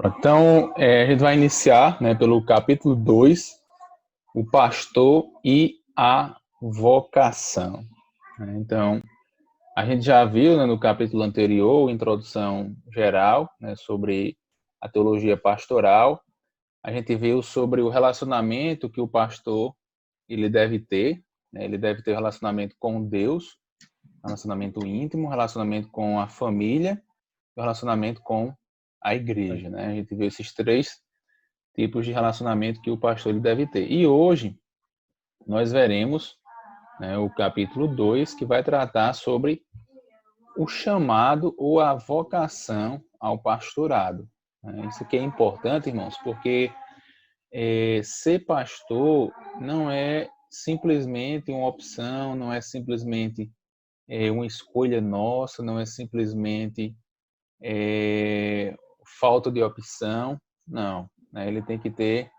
Então, a gente vai iniciar, né, pelo capítulo 2, o pastor e a vocação. Então, a gente já viu, né, no capítulo anterior, a introdução geral, né, sobre a teologia pastoral. A gente viu sobre o relacionamento que o pastor ele deve ter, né, ele deve ter relacionamento com Deus, relacionamento íntimo, relacionamento com a família, e relacionamento com a igreja, né? A gente viu esses três tipos de relacionamento que o pastor ele deve ter. E hoje nós veremos, né, o capítulo 2, que vai tratar sobre o chamado ou a vocação ao pastorado. Isso aqui é importante, irmãos, porque ser pastor não é simplesmente uma opção, não é simplesmente uma escolha nossa, não é simplesmente falta de opção, não. Né? Ele tem que ter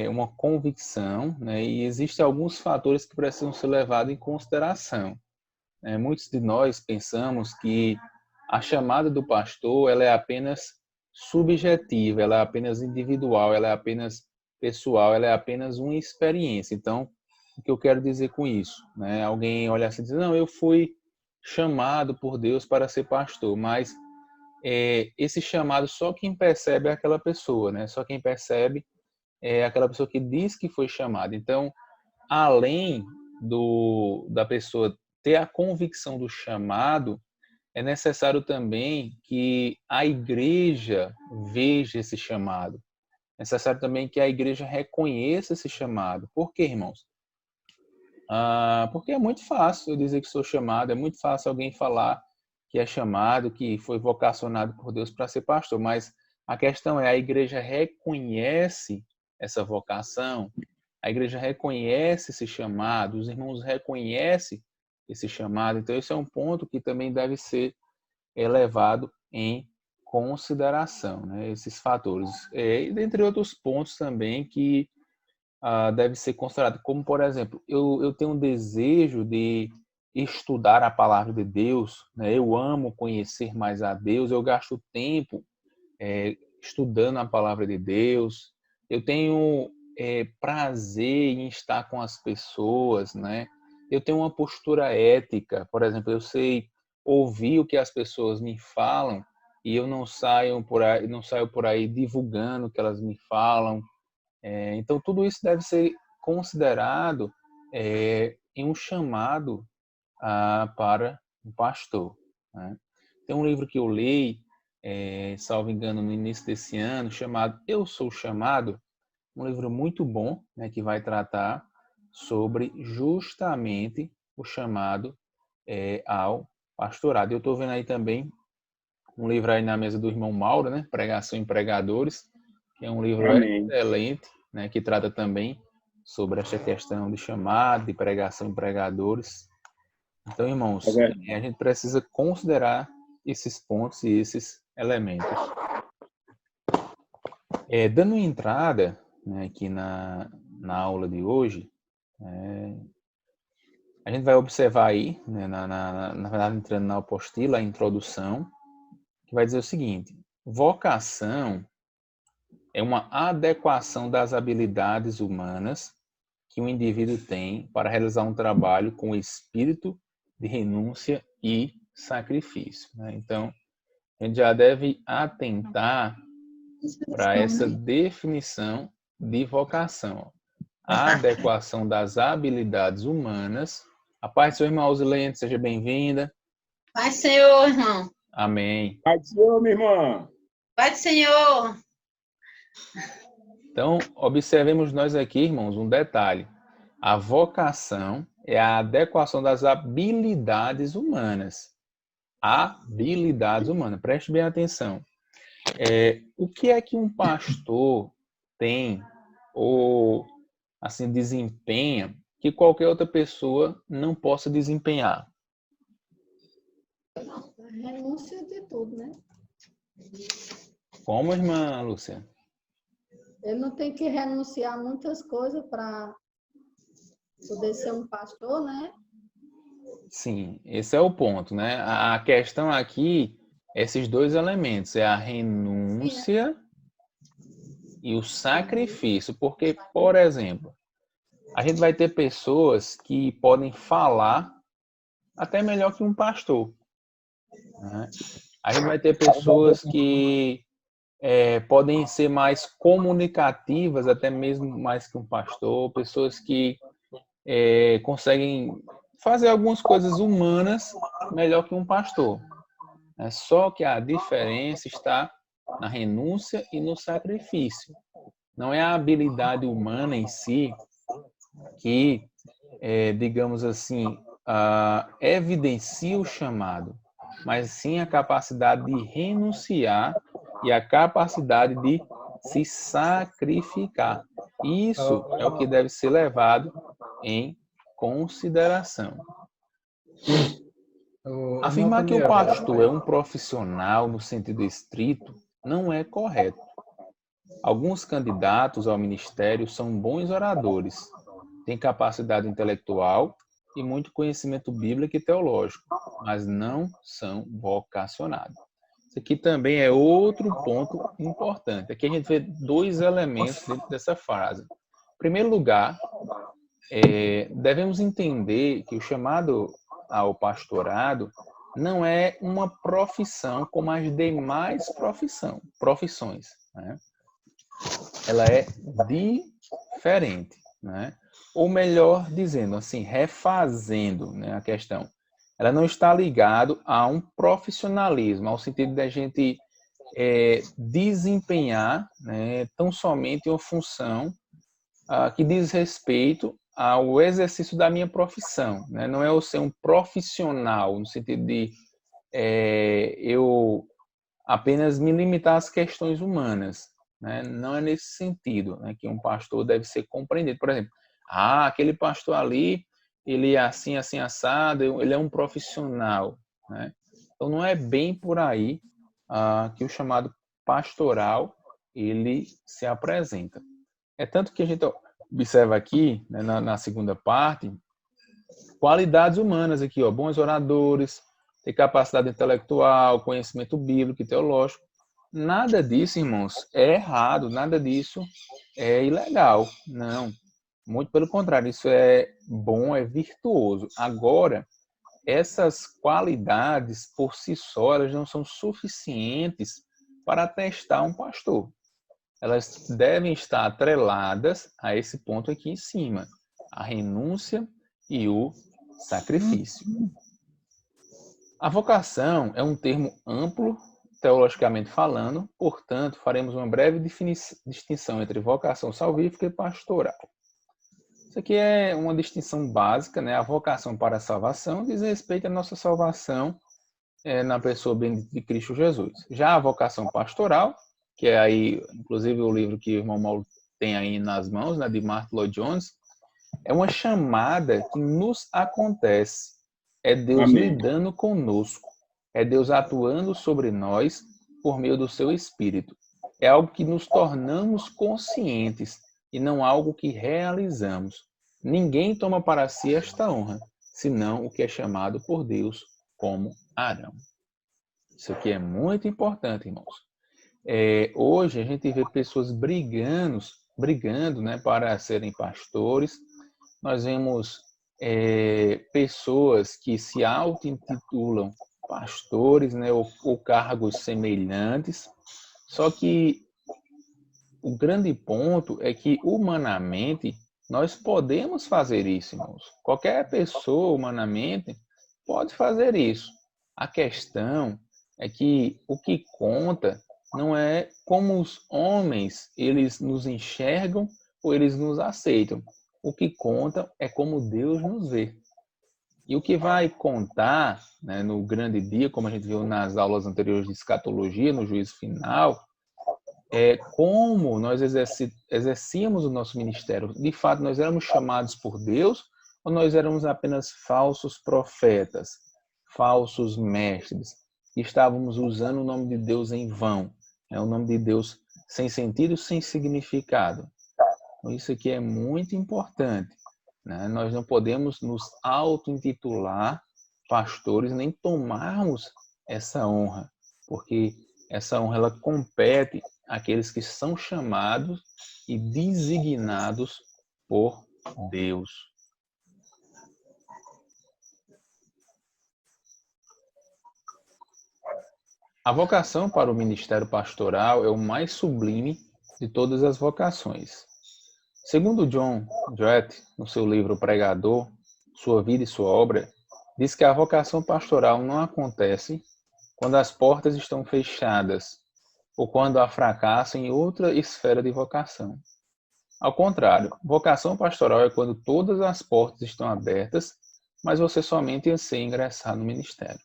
uma convicção, né? E existem alguns fatores que precisam ser levados em consideração. Muitos de nós pensamos que a chamada do pastor ela é apenas subjetiva, ela é apenas individual, ela é apenas pessoal, ela é apenas uma experiência. Então, o que eu quero dizer com isso? Né? Alguém olha assim e diz, não, eu fui chamado por Deus para ser pastor, mas esse chamado só quem percebe é aquela pessoa, né? Só quem percebe é aquela pessoa que diz que foi chamada. Então, além da pessoa ter a convicção do chamado, é necessário também que a igreja veja esse chamado. É necessário também que a igreja reconheça esse chamado. Por quê, irmãos? Porque é muito fácil eu dizer que sou chamado, é muito fácil alguém falar que é chamado, que foi vocacionado por Deus para ser pastor, mas a questão é, a igreja reconhece essa vocação, a igreja reconhece esse chamado, os irmãos reconhecem esse chamado, então esse é um ponto que também deve ser levado em consideração, né, esses fatores. E dentre outros pontos também que deve ser considerado, como por exemplo, eu tenho um desejo de estudar a palavra de Deus, né? Eu amo conhecer mais a Deus, eu gasto tempo estudando a palavra de Deus, eu tenho prazer em estar com as pessoas, né? Eu tenho uma postura ética, por exemplo, eu sei ouvir o que as pessoas me falam e eu não saio por aí divulgando o que elas me falam. Então, tudo isso deve ser considerado em um chamado para um pastor. Né? Tem um livro que eu li, salvo engano, no início desse ano, chamado Eu Sou Chamado, um livro muito bom, né, que vai tratar sobre justamente o chamado ao pastorado. Eu estou vendo aí também um livro aí na mesa do irmão Mauro, né, Pregação em Pregadores, que é um livro Amém. excelente, né, que trata também sobre essa questão de chamado, de pregação em pregadores. Então, irmãos, a gente precisa considerar esses pontos e esses elementos. Dando entrada, né, aqui na aula de hoje, a gente vai observar aí, né, na verdade, entrando na apostila, a introdução, que vai dizer o seguinte: vocação é uma adequação das habilidades humanas que o indivíduo tem para realizar um trabalho com espírito de renúncia e sacrifício. Né? Então, a gente já deve atentar para essa definição de vocação. A adequação das habilidades humanas. A paz do seu irmão Ausilene, seja bem-vinda. Paz do Senhor, irmão. Amém. Paz do Senhor, minha irmã. Paz do Senhor. Então, observemos nós aqui, irmãos, um detalhe. A vocação é a adequação das habilidades humanas. Habilidades humanas. Preste bem atenção. O que é que um pastor tem ou assim desempenha que qualquer outra pessoa não possa desempenhar? A renúncia de tudo, né? Como, irmã Lúcia? Ele não tem que renunciar a muitas coisas para poder ser um pastor, né? Sim, esse é o ponto, né? A questão aqui Esses dois elementos, é a renúncia e o sacrifício. Porque, por exemplo, a gente vai ter pessoas que podem falar até melhor que um pastor, né? A gente vai ter pessoas que podem ser mais comunicativas, até mesmo mais que um pastor, pessoas que conseguem fazer algumas coisas humanas melhor que um pastor. Só que a diferença está na renúncia e no sacrifício. Não é a habilidade humana em si que, digamos assim, evidencia o chamado, mas sim a capacidade de renunciar e a capacidade de se sacrificar. Isso é o que deve ser levado em consideração. Irmão Afirmar que o Daniel, pastor é um profissional no sentido estrito não é correto. Alguns candidatos ao ministério são bons oradores, têm capacidade intelectual e muito conhecimento bíblico e teológico, mas não são vocacionados. Isso aqui também é outro ponto importante. Aqui a gente vê dois elementos dentro dessa frase. Em primeiro lugar, devemos entender que o chamado ao pastorado não é uma profissão como as demais profissões, né? Ela é diferente, né? Ou melhor dizendo, assim, refazendo, né, a questão. Ela não está ligada a um profissionalismo, ao sentido da gente desempenhar, né, tão somente uma função que diz respeito ao exercício da minha profissão, né? Não é eu ser um profissional no sentido de eu apenas me limitar às questões humanas, né? Não é nesse sentido, né, que um pastor deve ser compreendido. Por exemplo, aquele pastor ali, ele é assim, assim, assado, ele é um profissional, né? Então não é bem por aí que o chamado pastoral ele se apresenta. É tanto que a gente observa aqui, né, na segunda parte, qualidades humanas aqui, ó, bons oradores, ter capacidade intelectual, conhecimento bíblico e teológico. Nada disso, irmãos, é errado, nada disso é ilegal. Não, muito pelo contrário, isso é bom, é virtuoso. Agora, essas qualidades por si só, elas não são suficientes para atestar um pastor. Elas devem estar atreladas a esse ponto aqui em cima, a renúncia e o sacrifício. A vocação é um termo amplo, teologicamente falando, portanto, faremos uma breve distinção entre vocação salvífica e pastoral. Isso aqui é uma distinção básica, né? A vocação para a salvação diz respeito à nossa salvação na pessoa bendita de Cristo Jesus. Já a vocação pastoral, que é aí, inclusive o livro que o irmão Paulo tem aí nas mãos, né, de Martyn Lloyd-Jones, é uma chamada que nos acontece. É Deus lidando conosco. É Deus atuando sobre nós por meio do seu Espírito. É algo que nos tornamos conscientes e não algo que realizamos. Ninguém toma para si esta honra, senão o que é chamado por Deus como Arão. Isso aqui é muito importante, irmãos. Hoje a gente vê pessoas brigando, né, para serem pastores. Nós vemos pessoas que se auto-intitulam pastores, né, ou cargos semelhantes. Só que o grande ponto é que, humanamente, nós podemos fazer isso, irmãos. Qualquer pessoa, humanamente, pode fazer isso. A questão é que o que conta não é como os homens eles nos enxergam ou eles nos aceitam. O que conta é como Deus nos vê. E o que vai contar, né, no grande dia, como a gente viu nas aulas anteriores de escatologia, no juízo final, é como nós exercíamos o nosso ministério. De fato, nós éramos chamados por Deus ou nós éramos apenas falsos profetas, falsos mestres, que estávamos usando o nome de Deus em vão, o nome de Deus sem sentido, sem significado. Então, isso aqui é muito importante, né? Nós não podemos nos auto-intitular pastores, nem tomarmos essa honra. porque essa honra ela compete àqueles que são chamados e designados por Deus. A vocação para o ministério pastoral é o mais sublime de todas as vocações. Segundo John Stott, no seu livro Pregador, Sua Vida e Sua Obra, diz que a vocação pastoral não acontece quando as portas estão fechadas ou quando há fracasso em outra esfera de vocação. Ao contrário, vocação pastoral é quando todas as portas estão abertas, mas você somente anseia ingressar no ministério.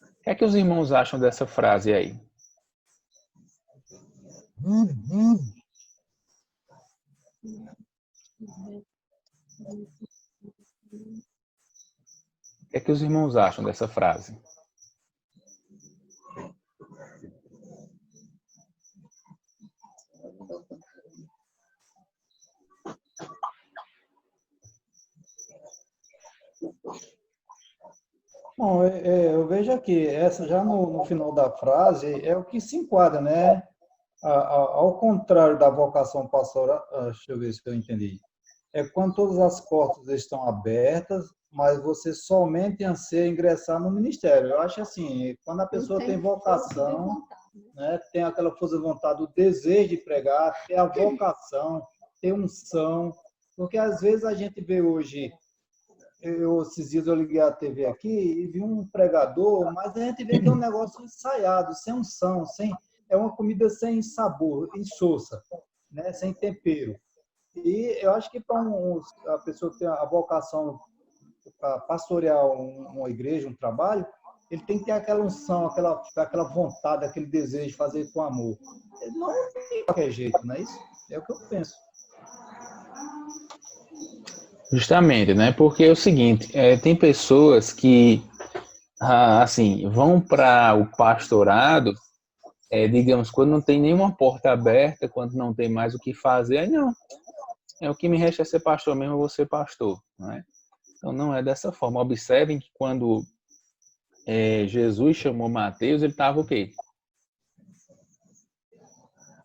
O que é que os irmãos acham dessa frase aí? O que é que os irmãos acham dessa frase? Bom, eu vejo aqui, essa já no final da frase é o que se enquadra, né? Ao contrário da vocação pastoral, deixa eu ver se eu entendi. É quando todas as portas estão abertas, mas você somente anseia ingressar no ministério. Eu acho assim, quando a pessoa tem vocação, né, tem aquela força de vontade, o desejo de pregar, tem a vocação, tem unção, porque às vezes a gente vê hoje, esses dias eu liguei a TV aqui e vi um pregador, mas a gente vê que é um negócio ensaiado, sem unção, é uma comida sem sabor, insossa, né, sem tempero. E eu acho que para a pessoa ter a vocação para pastorear uma igreja, um trabalho, ele tem que ter aquela unção, aquela vontade, aquele desejo de fazer com amor. Não tem qualquer jeito, não é isso? É o que eu penso. Justamente, né? Porque é o seguinte, tem pessoas que, assim, vão para o pastorado, digamos, quando não tem nenhuma porta aberta, quando não tem mais o que fazer, aí não. O que me resta é ser pastor mesmo, eu vou ser pastor, não é? Então não é dessa forma. Observem que quando Jesus chamou Mateus, ele estava o quê?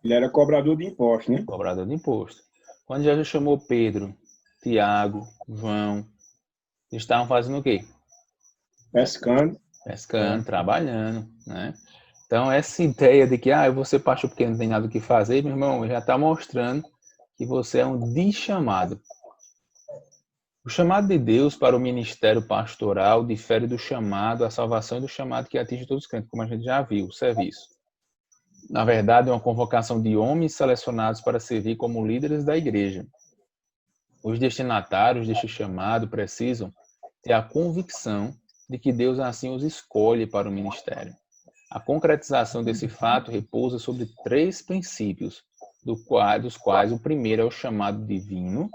Ele era cobrador de impostos, né? Cobrador de imposto. Quando Jesus chamou Pedro, Tiago, João, eles estavam fazendo o quê? Pescando. Pescando, trabalhando, né? Então essa ideia de que eu vou ser pastor porque não tem nada o que fazer, meu irmão, já está mostrando que você é um deschamado. O chamado de Deus para o ministério pastoral difere do chamado à salvação e do chamado que atinge todos os crentes, como a gente já viu, o serviço. Na verdade, é uma convocação de homens selecionados para servir como líderes da igreja. Os destinatários deste chamado precisam ter a convicção de que Deus assim os escolhe para o ministério. A concretização desse fato repousa sobre 3 princípios, dos quais o primeiro é o chamado divino,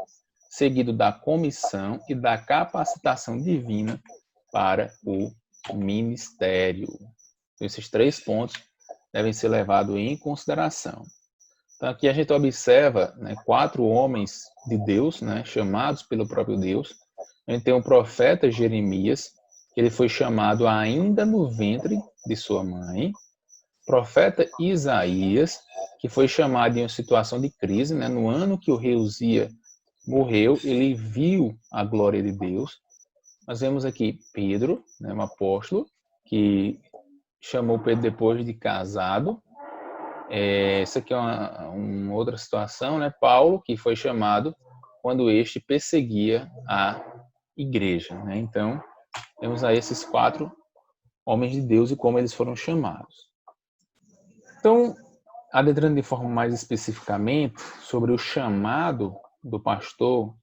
seguido da comissão e da capacitação divina para o ministério. Então, esses 3 pontos devem ser levados em consideração. Então, aqui a gente observa 4 homens de Deus, chamados pelo próprio Deus. A gente tem o profeta Jeremias, que ele foi chamado ainda no ventre de sua mãe. Profeta Isaías, que foi chamado em uma situação de crise, no ano que o rei Uzias morreu, ele viu a glória de Deus. Nós vemos aqui Pedro, um apóstolo, que chamou Pedro depois de casado. Essa aqui é uma outra situação, Paulo, que foi chamado quando este perseguia a igreja. Então, temos aí esses 4 homens de Deus e como eles foram chamados. Então, adentrando de forma mais especificamente sobre o chamado do pastor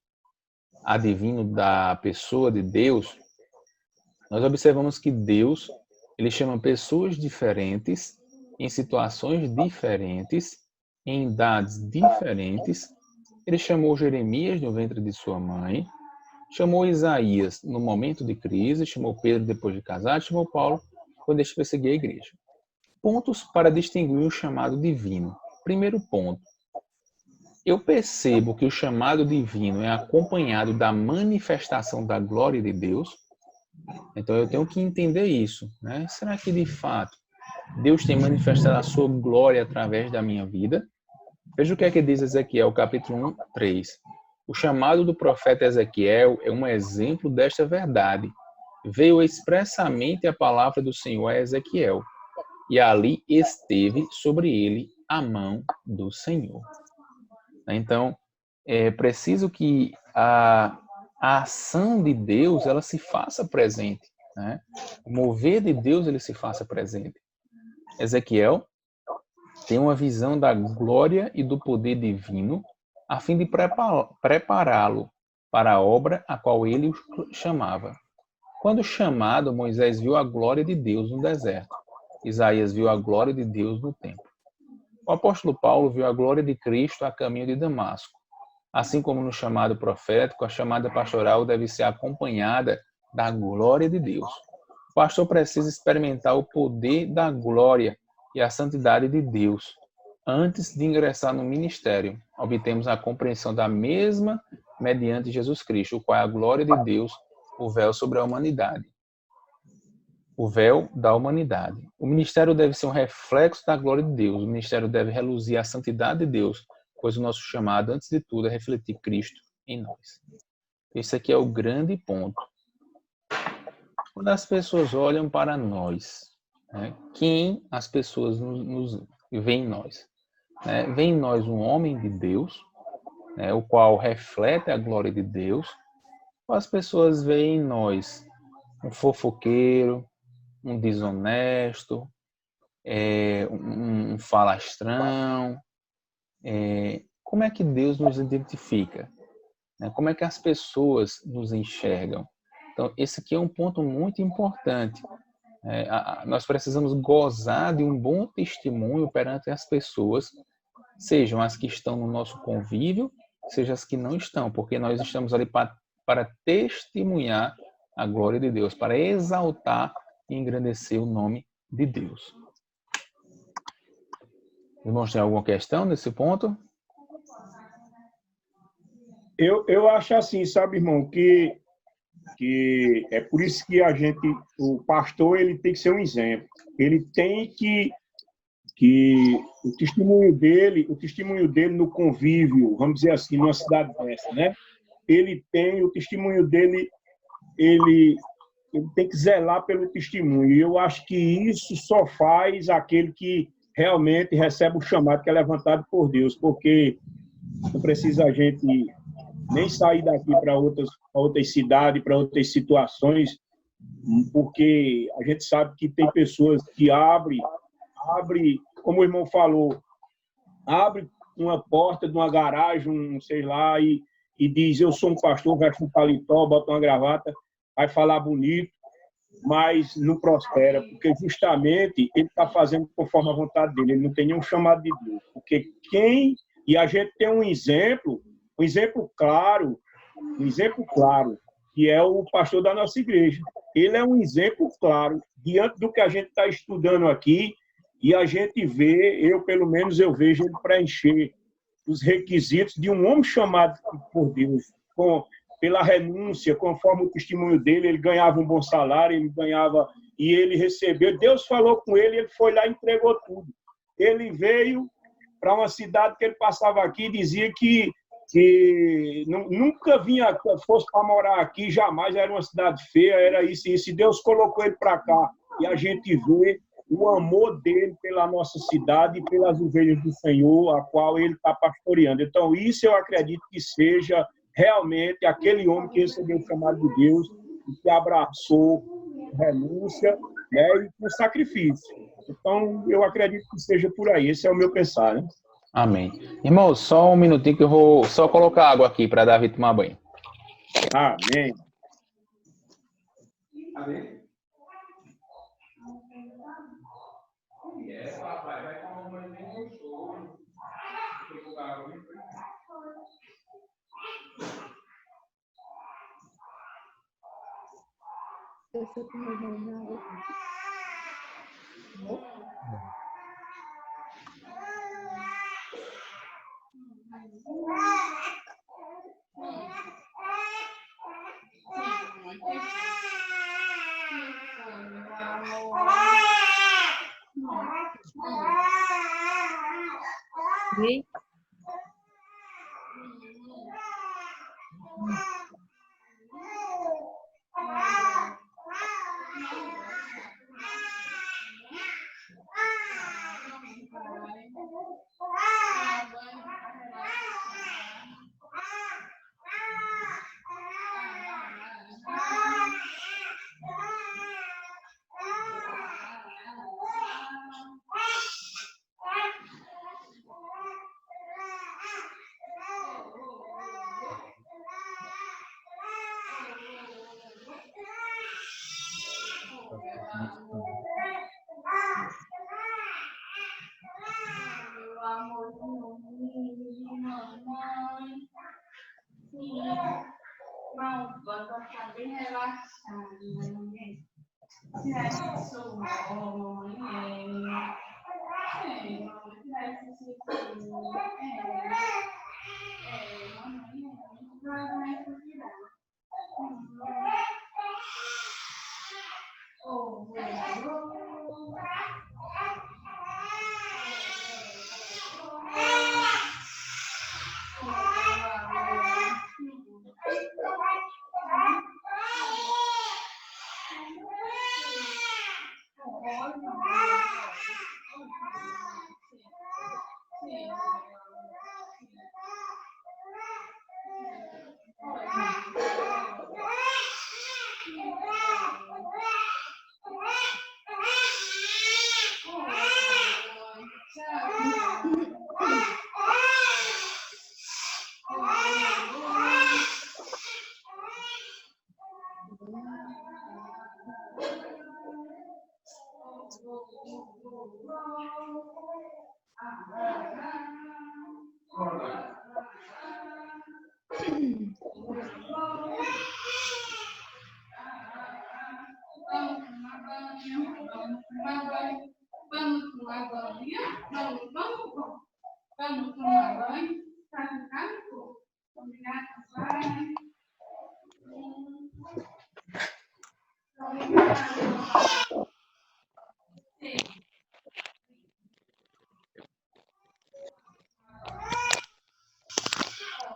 adivino da pessoa de Deus, nós observamos que Deus ele chama pessoas diferentes, em situações diferentes, em idades diferentes. Ele chamou Jeremias no ventre de sua mãe, chamou Isaías no momento de crise, chamou Pedro depois de casado, chamou Paulo quando ele perseguia a igreja. Pontos para distinguir o chamado divino. Primeiro ponto. Eu percebo que o chamado divino é acompanhado da manifestação da glória de Deus. Então eu tenho que entender isso. Será que de fato Deus tem manifestado a sua glória através da minha vida. Veja o que é que diz Ezequiel, capítulo 1, 3. O chamado do profeta Ezequiel é um exemplo desta verdade. Veio expressamente a palavra do Senhor a Ezequiel, e ali esteve sobre ele a mão do Senhor. Então, é preciso que a ação de Deus ela se faça presente, né? O mover de Deus ele se faça presente. Ezequiel tem uma visão da glória e do poder divino a fim de prepará-lo para a obra a qual ele o chamava. Quando chamado, Moisés viu a glória de Deus no deserto. Isaías viu a glória de Deus no templo. O apóstolo Paulo viu a glória de Cristo a caminho de Damasco. Assim como no chamado profético, a chamada pastoral deve ser acompanhada da glória de Deus. O pastor precisa experimentar o poder da glória e a santidade de Deus. Antes de ingressar no ministério, obtemos a compreensão da mesma mediante Jesus Cristo, o qual é a glória de Deus, o véu sobre a humanidade. O véu da humanidade. O ministério deve ser um reflexo da glória de Deus. O ministério deve reluzir a santidade de Deus, pois o nosso chamado, antes de tudo, é refletir Cristo em nós. Esse aqui é o grande ponto. Quando as pessoas olham para nós, né, quem as pessoas nos veem em nós? Vê em nós um homem de Deus, né, o qual reflete a glória de Deus, ou as pessoas veem em nós um fofoqueiro, um desonesto, um falastrão? Como é que Deus nos identifica? Como é que as pessoas nos enxergam? Então, esse aqui é um ponto muito importante. Nós precisamos gozar de um bom testemunho perante as pessoas, sejam as que estão no nosso convívio, sejam as que não estão, porque nós estamos ali para testemunhar a glória de Deus, para exaltar e engrandecer o nome de Deus. Irmãos, tem alguma questão nesse ponto? Eu acho assim, sabe, irmão, que é por isso que o pastor, ele tem que ser um exemplo. Ele tem que o testemunho dele no convívio, vamos dizer assim, numa cidade dessa, né? O testemunho dele, ele tem que zelar pelo testemunho. E eu acho que isso só faz aquele que realmente recebe o chamado, que é levantado por Deus, porque não precisa a gente nem sair daqui para outras cidades, para outras situações, porque a gente sabe que tem pessoas que abre, como o irmão falou, abre uma porta de uma garagem, sei lá, e diz, eu sou um pastor, veste um paletó, bota uma gravata, vai falar bonito, mas não prospera, porque justamente ele está fazendo conforme a vontade dele, ele não tem nenhum chamado de Deus. Porque e a gente tem um exemplo claro, que é o pastor da nossa igreja. Ele é um exemplo claro, diante do que a gente está estudando aqui, e a gente vê, pelo menos eu vejo ele preencher os requisitos de um homem chamado por Deus, pela renúncia, conforme o testemunho dele, ele ganhava um bom salário, e ele recebeu, Deus falou com ele, ele foi lá e entregou tudo. Ele veio para uma cidade que ele passava aqui e dizia que nunca fosse para morar aqui, jamais, era uma cidade feia, era isso e isso, e Deus colocou ele para cá, e a gente vê o amor dele pela nossa cidade e pelas ovelhas do Senhor, a qual ele está pastoreando. Então, isso eu acredito que seja realmente aquele homem que recebeu o chamado de Deus e que abraçou renúncia, né, e com sacrifício. Então, eu acredito que seja por aí. Esse é o meu pensar, né? Amém. Irmão, só um minutinho que eu vou só colocar água aqui para Davi tomar banho. Amém. Amém. Papai, vai tomar um banho bem gostoso. Vi?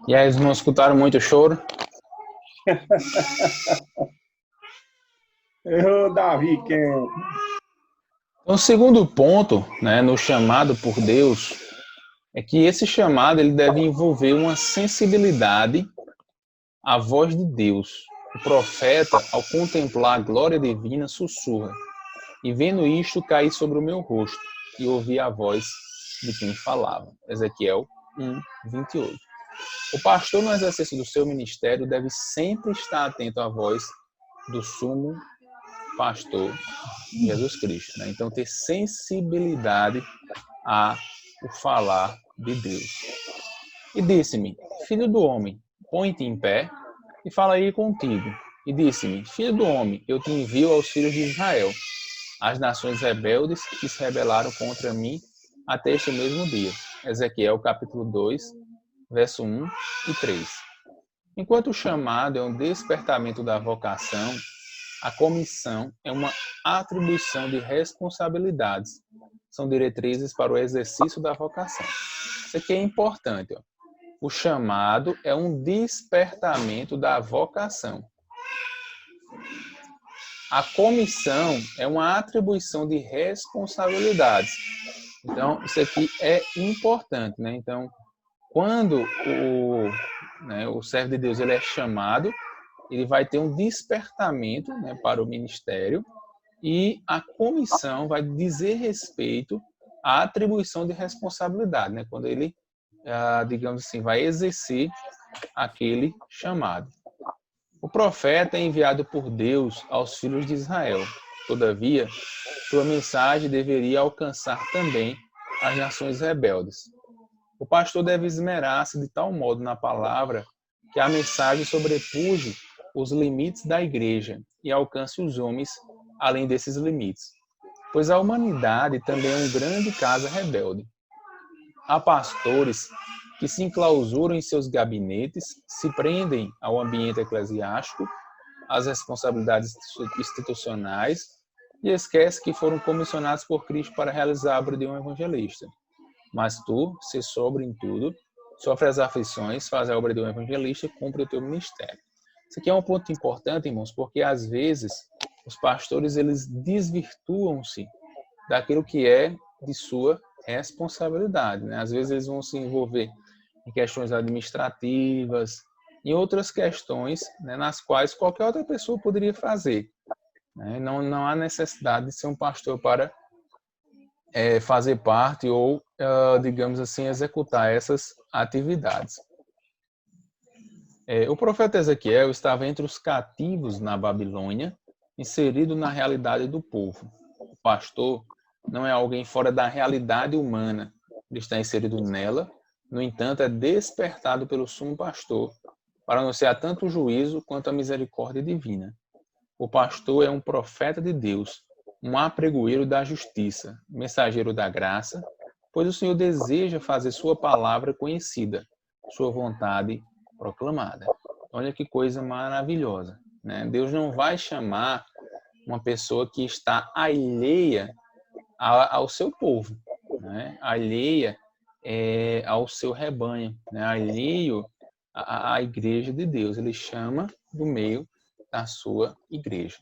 E aí, eles não escutaram muito choro? Davi, quem... Então, o segundo ponto, né, no chamado por Deus, é que esse chamado ele deve envolver uma sensibilidade à voz de Deus. O profeta, ao contemplar a glória divina, sussurra: e vendo isto, caí sobre o meu rosto, e ouvi a voz de quem falava. Ezequiel 1:28. O pastor, no exercício do seu ministério, deve sempre estar atento à voz do sumo pastor Jesus Cristo, né? Então, ter sensibilidade ao falar de Deus. E disse-me: filho do homem, põe-te em pé e falarei contigo. E disse-me: filho do homem, eu te envio aos filhos de Israel, as nações rebeldes que se rebelaram contra mim até este mesmo dia. Ezequiel capítulo 2, verso 1 e 3. Enquanto o chamado é um despertamento da vocação, a comissão é uma atribuição de responsabilidades. São diretrizes para o exercício da vocação. Isso aqui é importante. Ó. O chamado é um despertamento da vocação. A comissão é uma atribuição de responsabilidades. Então, isso aqui é importante, né? Então, quando o servo de Deus ele é chamado, ele vai ter um despertamento, né, para o ministério, e a comissão vai dizer respeito à atribuição de responsabilidade, né, quando ele, digamos assim, vai exercer aquele chamado. O profeta é enviado por Deus aos filhos de Israel. Todavia, sua mensagem deveria alcançar também as nações rebeldes. O pastor deve esmerar-se de tal modo na palavra que a mensagem sobrepuje os limites da igreja e alcance os homens além desses limites, pois a humanidade também é um grande casa rebelde. Há pastores que se enclausuram em seus gabinetes, se prendem ao ambiente eclesiástico, às responsabilidades institucionais e esquecem que foram comissionados por Cristo para realizar a obra de um evangelista. Mas tu, se sobre em tudo, sofre as aflições, faz a obra de um evangelista e cumpre o teu ministério. Isso aqui é um ponto importante, irmãos, porque às vezes os pastores eles desvirtuam-se daquilo que é de sua responsabilidade, né? Às vezes eles vão se envolver em questões administrativas, em outras questões, né, nas quais qualquer outra pessoa poderia fazer, né? Não há necessidade de ser um pastor para fazer parte ou, digamos assim, executar essas atividades. O profeta Ezequiel estava entre os cativos na Babilônia, inserido na realidade do povo. O pastor não é alguém fora da realidade humana, ele está inserido nela, no entanto, é despertado pelo sumo pastor para anunciar tanto o juízo quanto a misericórdia divina. O pastor é um profeta de Deus, um apregoeiro da justiça, mensageiro da graça, pois o Senhor deseja fazer sua palavra conhecida, sua vontade proclamada. Olha que coisa maravilhosa, né? Deus não vai chamar uma pessoa que está alheia ao seu povo, né? Alheia ao seu rebanho, né? Alheio à igreja de Deus. Ele chama do meio da sua igreja.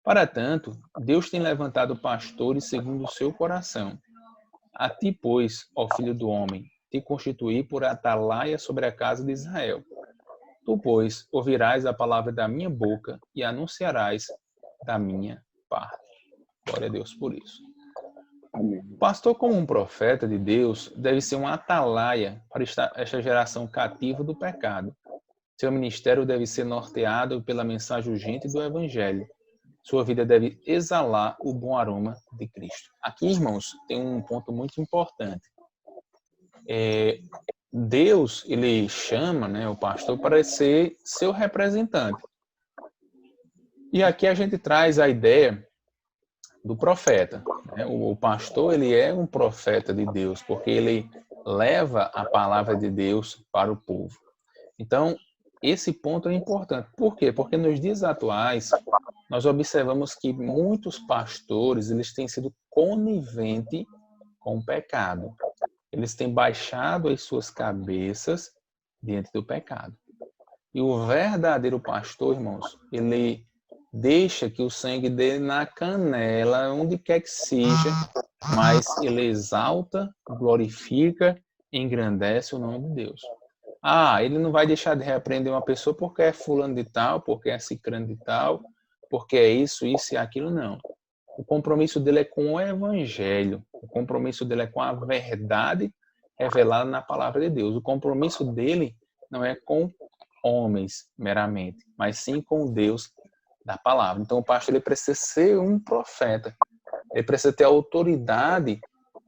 Para tanto, Deus tem levantado pastores segundo o seu coração. A ti, pois, ó filho do homem, te constituí por atalaia sobre a casa de Israel. Tu, pois, ouvirás a palavra da minha boca e anunciarás da minha parte. Glória a Deus por isso. Amém. O pastor, como um profeta de Deus, deve ser um atalaia para esta geração cativa do pecado. Seu ministério deve ser norteado pela mensagem urgente do Evangelho. Sua vida deve exalar o bom aroma de Cristo. Aqui, irmãos, tem um ponto muito importante. Deus, ele chama, né, o pastor para ser seu representante. E aqui a gente traz a ideia do profeta, né? O pastor, ele é um profeta de Deus, porque ele leva a palavra de Deus para o povo. Então, esse ponto é importante. Por quê? Porque nos dias atuais, nós observamos que muitos pastores, eles têm sido coniventes com o pecado. Eles têm baixado as suas cabeças diante do pecado. E o verdadeiro pastor, irmãos, ele deixa que o sangue dele na canela, onde quer que seja, mas ele exalta, glorifica, engrandece o nome de Deus. Ele não vai deixar de repreender uma pessoa porque é fulano de tal, porque é cicrano de tal, porque é isso e aquilo, não. O compromisso dele é com o evangelho, o compromisso dele é com a verdade revelada na palavra de Deus. O compromisso dele não é com homens meramente, mas sim com Deus da palavra. Então o pastor ele precisa ser um profeta, ele precisa ter a autoridade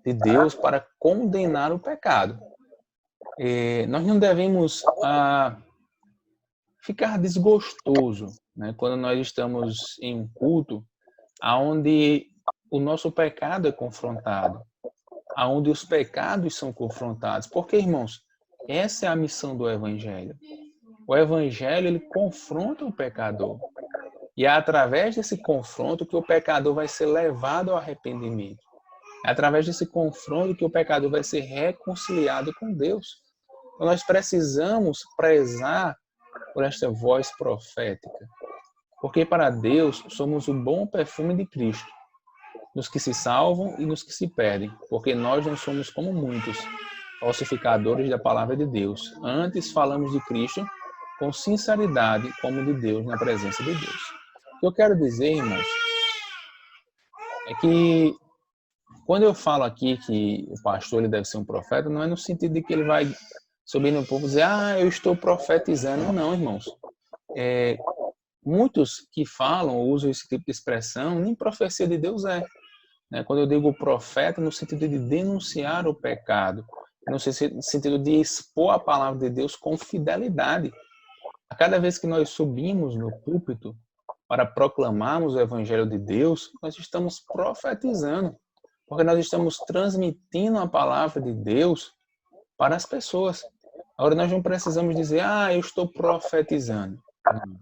de Deus para condenar o pecado. Nós não devemos ficar desgostoso, né, quando nós estamos em um culto onde o nosso pecado é confrontado, onde os pecados são confrontados. Porque, irmãos, essa é a missão do Evangelho. O Evangelho, ele confronta o pecador. E é através desse confronto que o pecador vai ser levado ao arrependimento. É através desse confronto que o pecador vai ser reconciliado com Deus. Então, nós precisamos prezar por esta voz profética. Porque para Deus somos o bom perfume de Cristo, nos que se salvam e nos que se perdem, porque nós não somos como muitos, falsificadores da palavra de Deus. Antes falamos de Cristo com sinceridade, como de Deus, na presença de Deus. O que eu quero dizer, irmãos, é que quando eu falo aqui que o pastor ele deve ser um profeta, não é no sentido de que ele vai subir no povo e dizer, eu estou profetizando. Não, irmãos. Muitos que falam ou usam esse tipo de expressão, nem profecia de Deus é. Né? Quando eu digo profeta, no sentido de denunciar o pecado, no sentido de expor a palavra de Deus com fidelidade. A cada vez que nós subimos no púlpito para proclamarmos o Evangelho de Deus, nós estamos profetizando, porque nós estamos transmitindo a palavra de Deus para as pessoas. Agora, nós não precisamos dizer, eu estou profetizando. Não.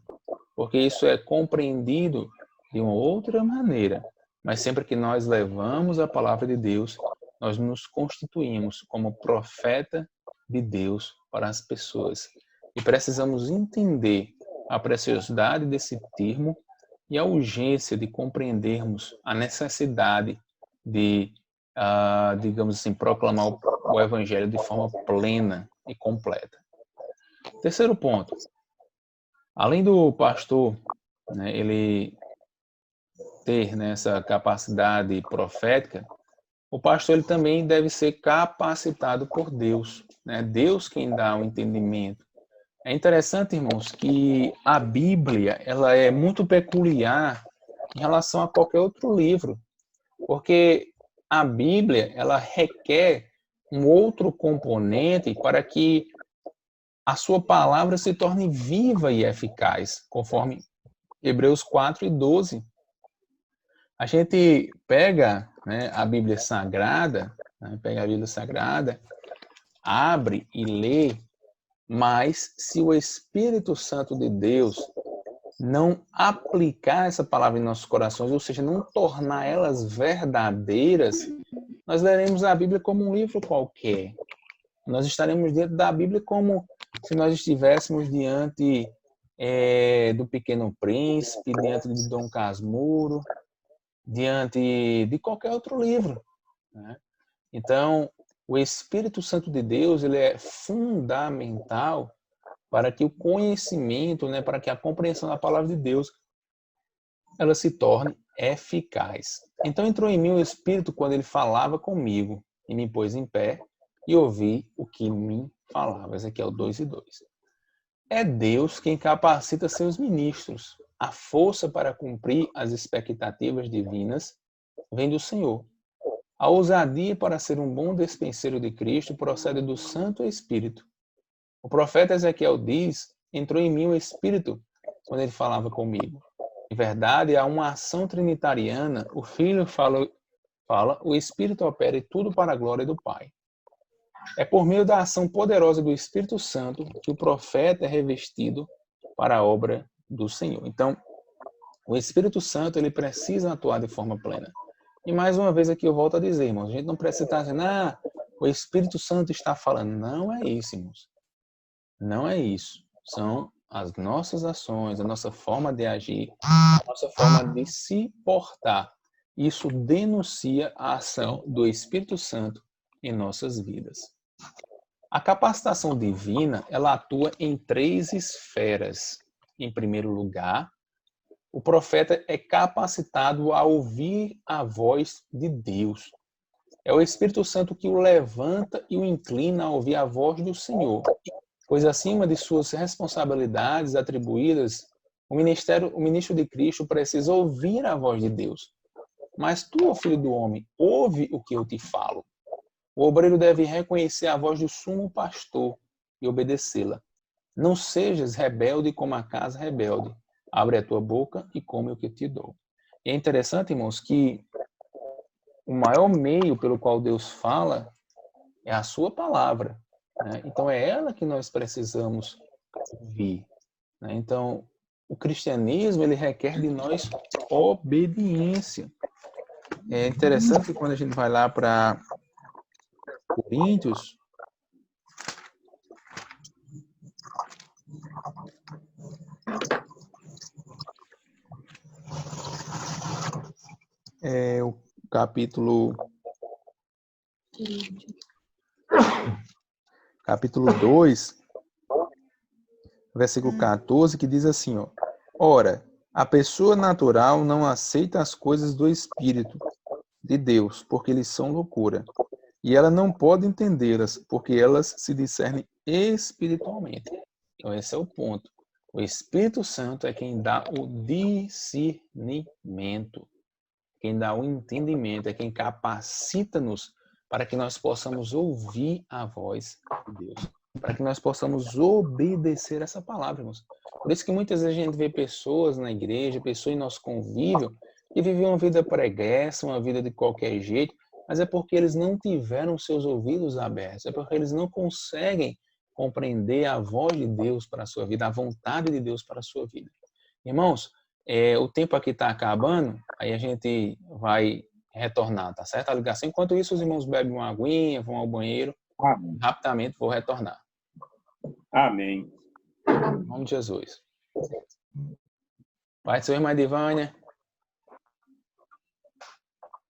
Porque isso é compreendido de uma outra maneira. Mas sempre que nós levamos a palavra de Deus, nós nos constituímos como profeta de Deus para as pessoas. E precisamos entender a preciosidade desse termo e a urgência de compreendermos a necessidade de, digamos assim, proclamar o Evangelho de forma plena e completa. Terceiro ponto. Além do pastor, né, ele ter, né, essa capacidade profética, o pastor ele também deve ser capacitado por Deus, né? Deus quem dá o entendimento. É interessante, irmãos, que a Bíblia ela é muito peculiar em relação a qualquer outro livro, porque a Bíblia ela requer um outro componente para que a sua palavra se torne viva e eficaz, conforme Hebreus 4:12. A gente pega, né, a Bíblia Sagrada, abre e lê, mas se o Espírito Santo de Deus não aplicar essa palavra em nossos corações, ou seja, não tornar elas verdadeiras, nós leremos a Bíblia como um livro qualquer. Nós estaremos dentro da Bíblia como se nós estivéssemos diante do Pequeno Príncipe, diante de Dom Casmurro, diante de qualquer outro livro, né? Então, o Espírito Santo de Deus ele é fundamental para que o conhecimento, né, para que a compreensão da palavra de Deus ela se torne eficaz. Então entrou em mim o Espírito quando ele falava comigo e me pôs em pé e ouvi o que me falava. Ezequiel 2:2. É Deus quem capacita seus ministros. A força para cumprir as expectativas divinas vem do Senhor. A ousadia para ser um bom despenseiro de Cristo procede do Santo Espírito. O profeta Ezequiel diz, entrou em mim o Espírito quando ele falava comigo. Em verdade, há uma ação trinitariana, o Filho fala, o Espírito opera e tudo para a glória do Pai. É por meio da ação poderosa do Espírito Santo que o profeta é revestido para a obra do Senhor. Então, o Espírito Santo ele precisa atuar de forma plena. E mais uma vez aqui eu volto a dizer, irmãos, a gente não precisa estar dizendo, o Espírito Santo está falando. Não é isso, irmãos. Não é isso. São as nossas ações, a nossa forma de agir, a nossa forma de se portar. Isso denuncia a ação do Espírito Santo em nossas vidas. A capacitação divina, ela atua em 3 esferas. Em primeiro lugar, o profeta é capacitado a ouvir a voz de Deus. É o Espírito Santo que o levanta e o inclina a ouvir a voz do Senhor. Pois acima de suas responsabilidades atribuídas, o ministro de Cristo precisa ouvir a voz de Deus. Mas tu, filho do homem, ouve o que eu te falo. O obreiro deve reconhecer a voz do sumo pastor e obedecê-la. Não sejas rebelde como a casa rebelde. Abre a tua boca e come o que te dou. E é interessante, irmãos, que o maior meio pelo qual Deus fala é a sua palavra, né? Então é ela que nós precisamos ouvir, né? Então o cristianismo ele requer de nós obediência. É interessante que quando a gente vai lá para Coríntios, o capítulo 2, versículo 14, que diz assim, ora, a pessoa natural não aceita as coisas do Espírito de Deus, porque eles são loucura. E ela não pode entendê-las, porque elas se discernem espiritualmente. Então, esse é o ponto. O Espírito Santo é quem dá o discernimento, quem dá o entendimento, é quem capacita-nos para que nós possamos ouvir a voz de Deus, para que nós possamos obedecer essa palavra, irmãos. Por isso que muitas vezes a gente vê pessoas na igreja, pessoas em nosso convívio, que vivem uma vida preguiça, uma vida de qualquer jeito, mas é porque eles não tiveram seus ouvidos abertos, é porque eles não conseguem compreender a voz de Deus para a sua vida, a vontade de Deus para a sua vida. Irmãos, o tempo aqui está acabando, aí a gente vai retornar, tá certo? A ligação. Enquanto isso, os irmãos bebem uma aguinha, vão ao banheiro. Amém. Rapidamente vou retornar. Amém. Em nome de Jesus. Pai do Senhor, irmã Divânia.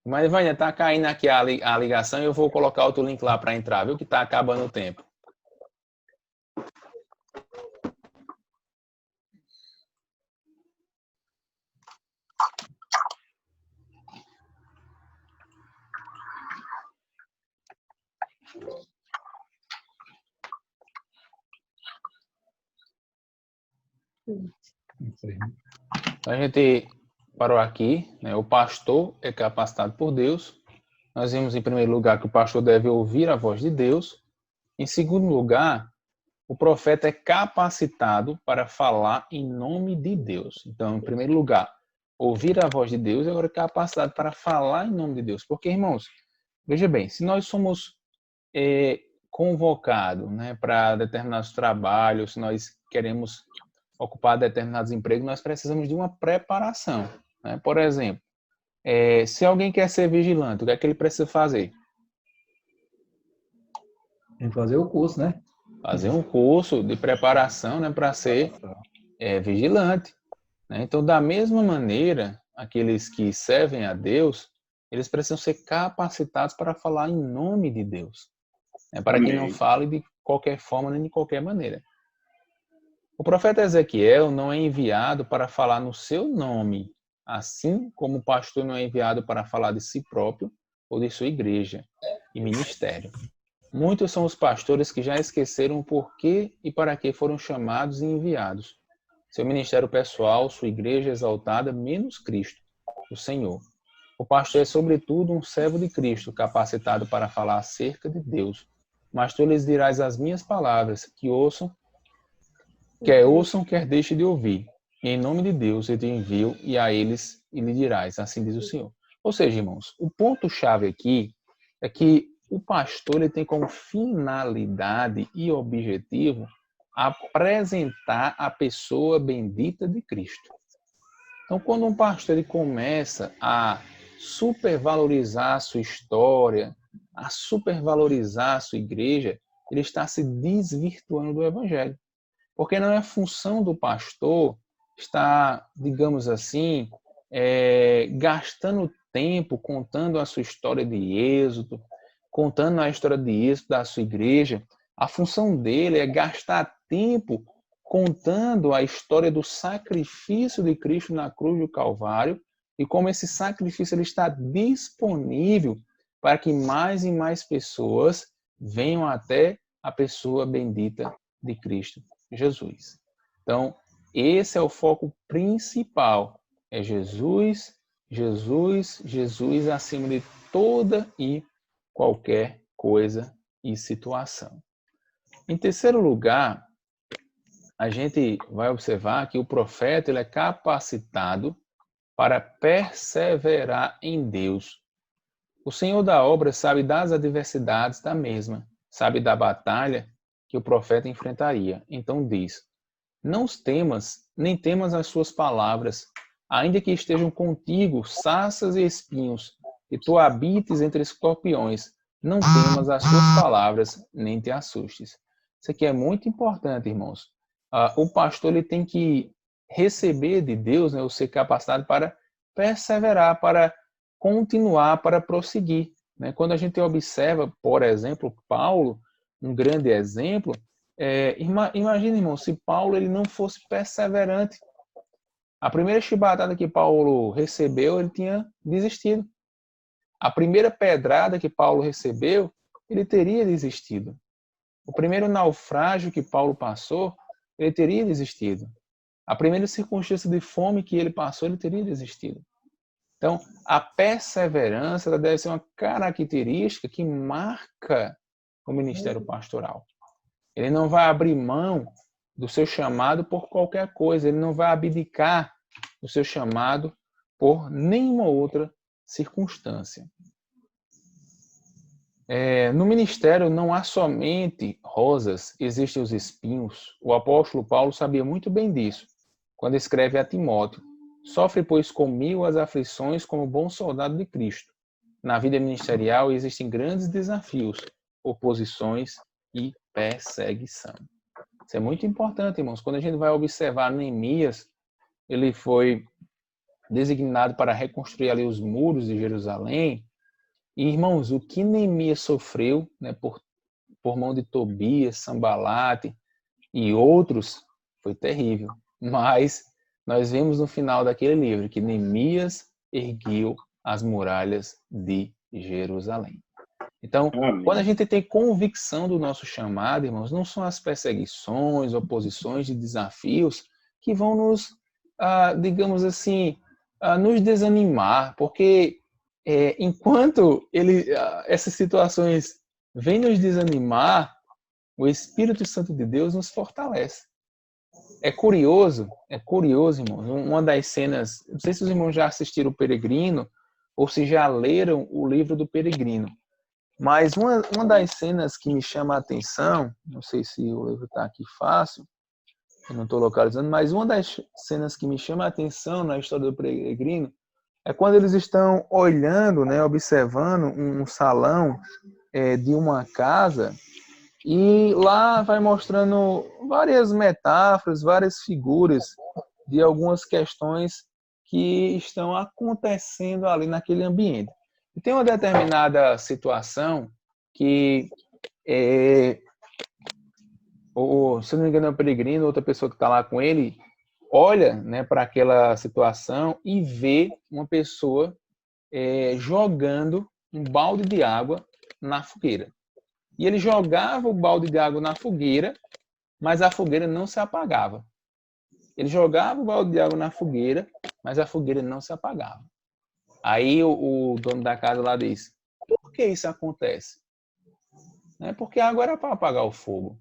Irmã Divânia, tá caindo aqui a ligação e eu vou colocar outro link lá para entrar, viu? Que tá acabando o tempo. Então, a gente parou aqui, né? O pastor é capacitado por Deus. Nós vimos, em primeiro lugar, que o pastor deve ouvir a voz de Deus. Em segundo lugar, o profeta é capacitado para falar em nome de Deus. Então, em primeiro lugar, ouvir a voz de Deus e agora é capacitado para falar em nome de Deus. Porque, irmãos, veja bem, se nós somos convocados, né, para determinados trabalhos, se nós queremos ocupar determinados empregos, nós precisamos de uma preparação. Né? Por exemplo, se alguém quer ser vigilante, o que é que ele precisa fazer? Tem que fazer o curso, né? Fazer um curso de preparação, né, para ser vigilante. Né? Então, da mesma maneira, aqueles que servem a Deus, eles precisam ser capacitados para falar em nome de Deus. Né? Para que não fale de qualquer forma nem de qualquer maneira. O profeta Ezequiel não é enviado para falar no seu nome, assim como o pastor não é enviado para falar de si próprio ou de sua igreja e ministério. Muitos são os pastores que já esqueceram o porquê e para que foram chamados e enviados. Seu ministério pessoal, sua igreja exaltada, menos Cristo, o Senhor. O pastor é, sobretudo, um servo de Cristo, capacitado para falar acerca de Deus. Mas tu lhes dirás as minhas palavras, que ouçam, quer deixe de ouvir. E em nome de Deus eu te envio e a eles e lhe dirás, assim diz o Senhor. Ou seja, irmãos, o ponto-chave aqui é que o pastor ele tem como finalidade e objetivo apresentar a pessoa bendita de Cristo. Então, quando um pastor ele começa a supervalorizar a sua história, a supervalorizar a sua igreja, ele está se desvirtuando do evangelho. Porque não é função do pastor estar, digamos assim, gastando tempo contando a sua história de êxodo, contando a história de êxodo da sua igreja. A função dele é gastar tempo contando a história do sacrifício de Cristo na cruz do Calvário e como esse sacrifício ele está disponível para que mais e mais pessoas venham até a pessoa bendita de Cristo Jesus. Então, esse é o foco principal. É Jesus, Jesus, Jesus acima de toda e qualquer coisa e situação. Em terceiro lugar, a gente vai observar que o profeta ele é capacitado para perseverar em Deus. O Senhor da obra sabe das adversidades da mesma, sabe da batalha que o profeta enfrentaria. Então diz, não os temas, nem temas as suas palavras, ainda que estejam contigo sarças e espinhos, e tu habites entre escorpiões, não temas as suas palavras, nem te assustes. Isso aqui é muito importante, irmãos. O pastor ele tem que receber de Deus, né, ou ser capacitado para perseverar, para continuar, para prosseguir. Né? Quando a gente observa, por exemplo, Paulo, um grande exemplo, imagina, irmão, se Paulo ele não fosse perseverante. A primeira chibatada que Paulo recebeu, ele tinha desistido. A primeira pedrada que Paulo recebeu, ele teria desistido. O primeiro naufrágio que Paulo passou, ele teria desistido. A primeira circunstância de fome que ele passou, ele teria desistido. Então, a perseverança deve ser uma característica que marca o ministério pastoral. Ele não vai abrir mão do seu chamado por qualquer coisa. Ele não vai abdicar do seu chamado por nenhuma outra circunstância. No ministério não há somente rosas, existem os espinhos. O apóstolo Paulo sabia muito bem disso, quando escreve a Timóteo. Sofre, pois, comigo as aflições como bom soldado de Cristo. na vida ministerial existem grandes desafios, oposições e perseguição. Isso é muito importante, irmãos. Quando a gente vai observar Neemias, ele foi designado para reconstruir ali os muros de Jerusalém. E, irmãos, o que Neemias sofreu, né, por mão de Tobias, Sambalate e outros, foi terrível. Mas nós vemos no final daquele livro que Neemias ergueu as muralhas de Jerusalém. Então, Amém. quando a gente tem convicção do nosso chamado, irmãos, não são as perseguições, oposições e desafios que vão nos, digamos assim, nos desanimar, porque enquanto essas situações vêm nos desanimar, o Espírito Santo de Deus nos fortalece. É curioso, irmãos, uma das cenas, não sei se os irmãos já assistiram o Peregrino ou se já leram o livro do Peregrino, mas uma das cenas que me chama a atenção, não sei se o livro está aqui fácil, eu não estou localizando, mas uma das cenas que me chama a atenção na história do Peregrino é quando eles estão olhando, né, observando um salão de uma casa, e lá vai mostrando várias metáforas, várias figuras de algumas questões que estão acontecendo ali naquele ambiente. E tem uma determinada situação que, se eu não me engano, é o Peregrino, outra pessoa que está lá com ele, olha, né, para aquela situação e vê uma pessoa jogando um balde de água na fogueira. E ele jogava o balde de água na fogueira, mas a fogueira não se apagava. Ele jogava o balde de água na fogueira, mas a fogueira não se apagava. Aí o dono da casa lá disse: por que isso acontece? Porque a água era para apagar o fogo.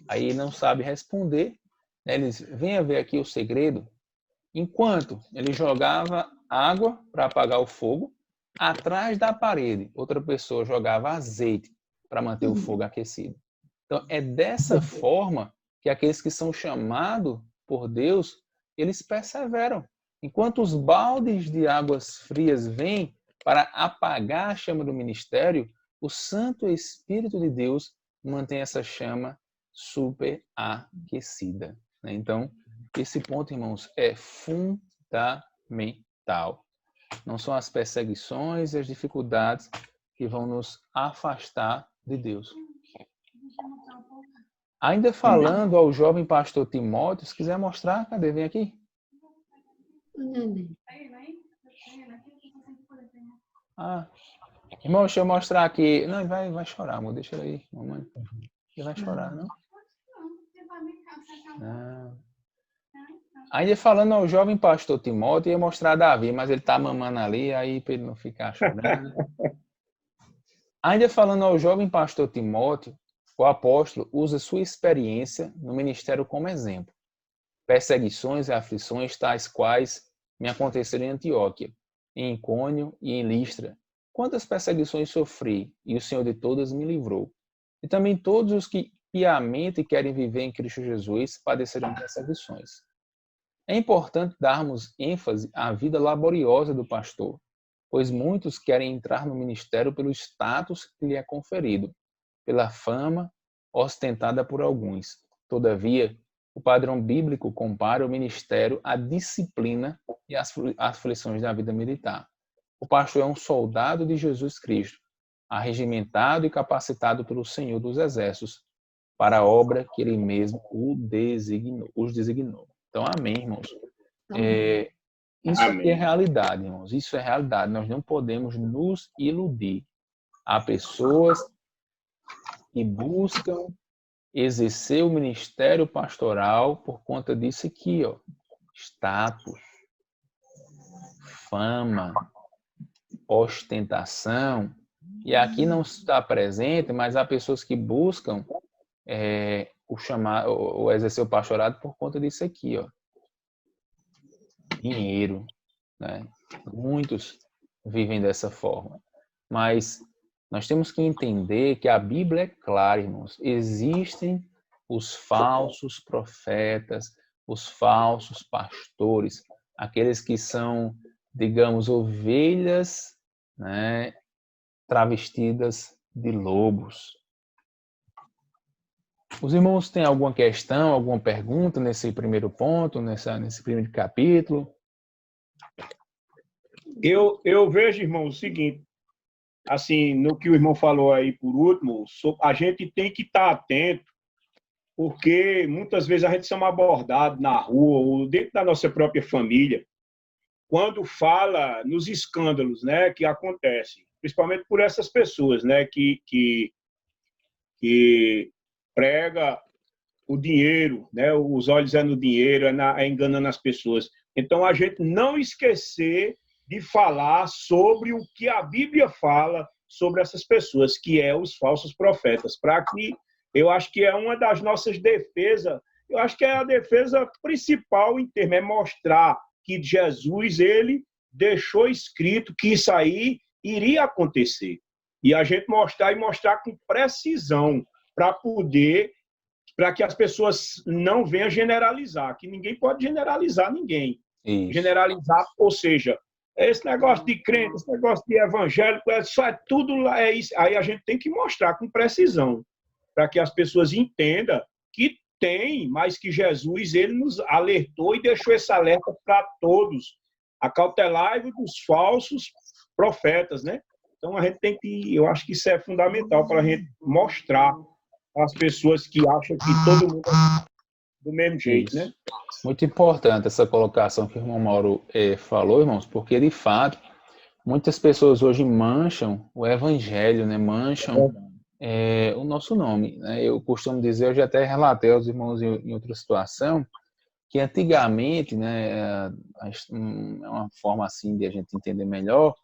Aí ele não sabe responder. Ele diz: venha ver aqui o segredo. Enquanto ele jogava água para apagar o fogo, atrás da parede, outra pessoa jogava azeite para manter o fogo aquecido. Então, é dessa forma que aqueles que são chamados por Deus, eles perseveram. Enquanto os baldes de águas frias vêm para apagar a chama do ministério, o Santo Espírito de Deus mantém essa chama superaquecida. Então, esse ponto, irmãos, é fundamental. Não são as perseguições e as dificuldades que vão nos afastar de Deus. Ainda falando ao jovem pastor Timóteo, se quiser mostrar, cadê? Vem aqui. Irmão, deixa eu mostrar aqui. Não, vai chorar, amor. Deixa ele aí, mamãe. Ele vai chorar, não? Não. Ainda falando ao jovem pastor Timóteo, ia mostrar Davi, mas ele tá mamando ali, aí para ele não ficar chorando. Ainda falando ao jovem pastor Timóteo, o apóstolo usa sua experiência no ministério como exemplo. Perseguições e aflições tais quais me aconteceram em Antioquia, em Icônio e em Listra. Quantas perseguições sofri, e o Senhor de todas me livrou. E também todos os que piamente querem viver em Cristo Jesus padecerão perseguições. É importante darmos ênfase à vida laboriosa do pastor, pois muitos querem entrar no ministério pelo status que lhe é conferido, pela fama ostentada por alguns. Todavia, o padrão bíblico compara o ministério à disciplina e às aflições da vida militar. O pastor é um soldado de Jesus Cristo, arregimentado e capacitado pelo Senhor dos Exércitos para a obra que Ele mesmo os designou. Então, amém, irmãos. Isso aqui é realidade, irmãos. Isso é realidade. Nós não podemos nos iludir. Há pessoas que buscam exercer o ministério pastoral por conta disso aqui, ó. Status, fama, ostentação. E aqui não está presente, mas há pessoas que buscam o exercer o pastorado por conta disso aqui, ó. Dinheiro, né? Muitos vivem dessa forma. Mas nós temos que entender que a Bíblia é clara, irmãos. Existem os falsos profetas, os falsos pastores, aqueles que são, digamos, ovelhas né, travestidas de lobos. Os irmãos têm alguma questão, alguma pergunta nesse primeiro ponto, nesse primeiro capítulo? Eu vejo, irmão, o seguinte, assim, no que o irmão falou aí por último, a gente tem que estar atento, porque muitas vezes a gente é abordados na rua ou dentro da nossa própria família, quando fala nos escândalos, né, que acontecem, principalmente por essas pessoas, né, que prega o dinheiro, né, os olhos é no dinheiro, é enganando as pessoas. Então, a gente não esquecer de falar sobre o que a Bíblia fala sobre essas pessoas, que é os falsos profetas, para que, eu acho que é uma das nossas defesas, eu acho que é a defesa principal em termos, é mostrar que Jesus, ele deixou escrito que isso aí iria acontecer. E a gente mostrar com precisão, para que as pessoas não venham generalizar, que ninguém pode generalizar ninguém. Isso. Generalizar, ou seja, esse negócio de crente, esse negócio de evangélico, só é tudo lá, é isso. Aí a gente tem que mostrar com precisão, para que as pessoas entendam que tem, mas que Jesus, ele nos alertou e deixou esse alerta para todos. Acautelai-vos dos falsos profetas, né? Então a gente tem que, eu acho que isso é fundamental para a gente mostrar às pessoas que acham que todo mundo é do mesmo jeito, Isso. né? Muito importante essa colocação que o irmão Mauro falou, irmãos, porque de fato muitas pessoas hoje mancham o evangelho, né? Mancham o nosso nome, né? Eu costumo dizer, eu já até relatei aos irmãos em outra situação, que antigamente, né, é uma forma assim de a gente entender melhor,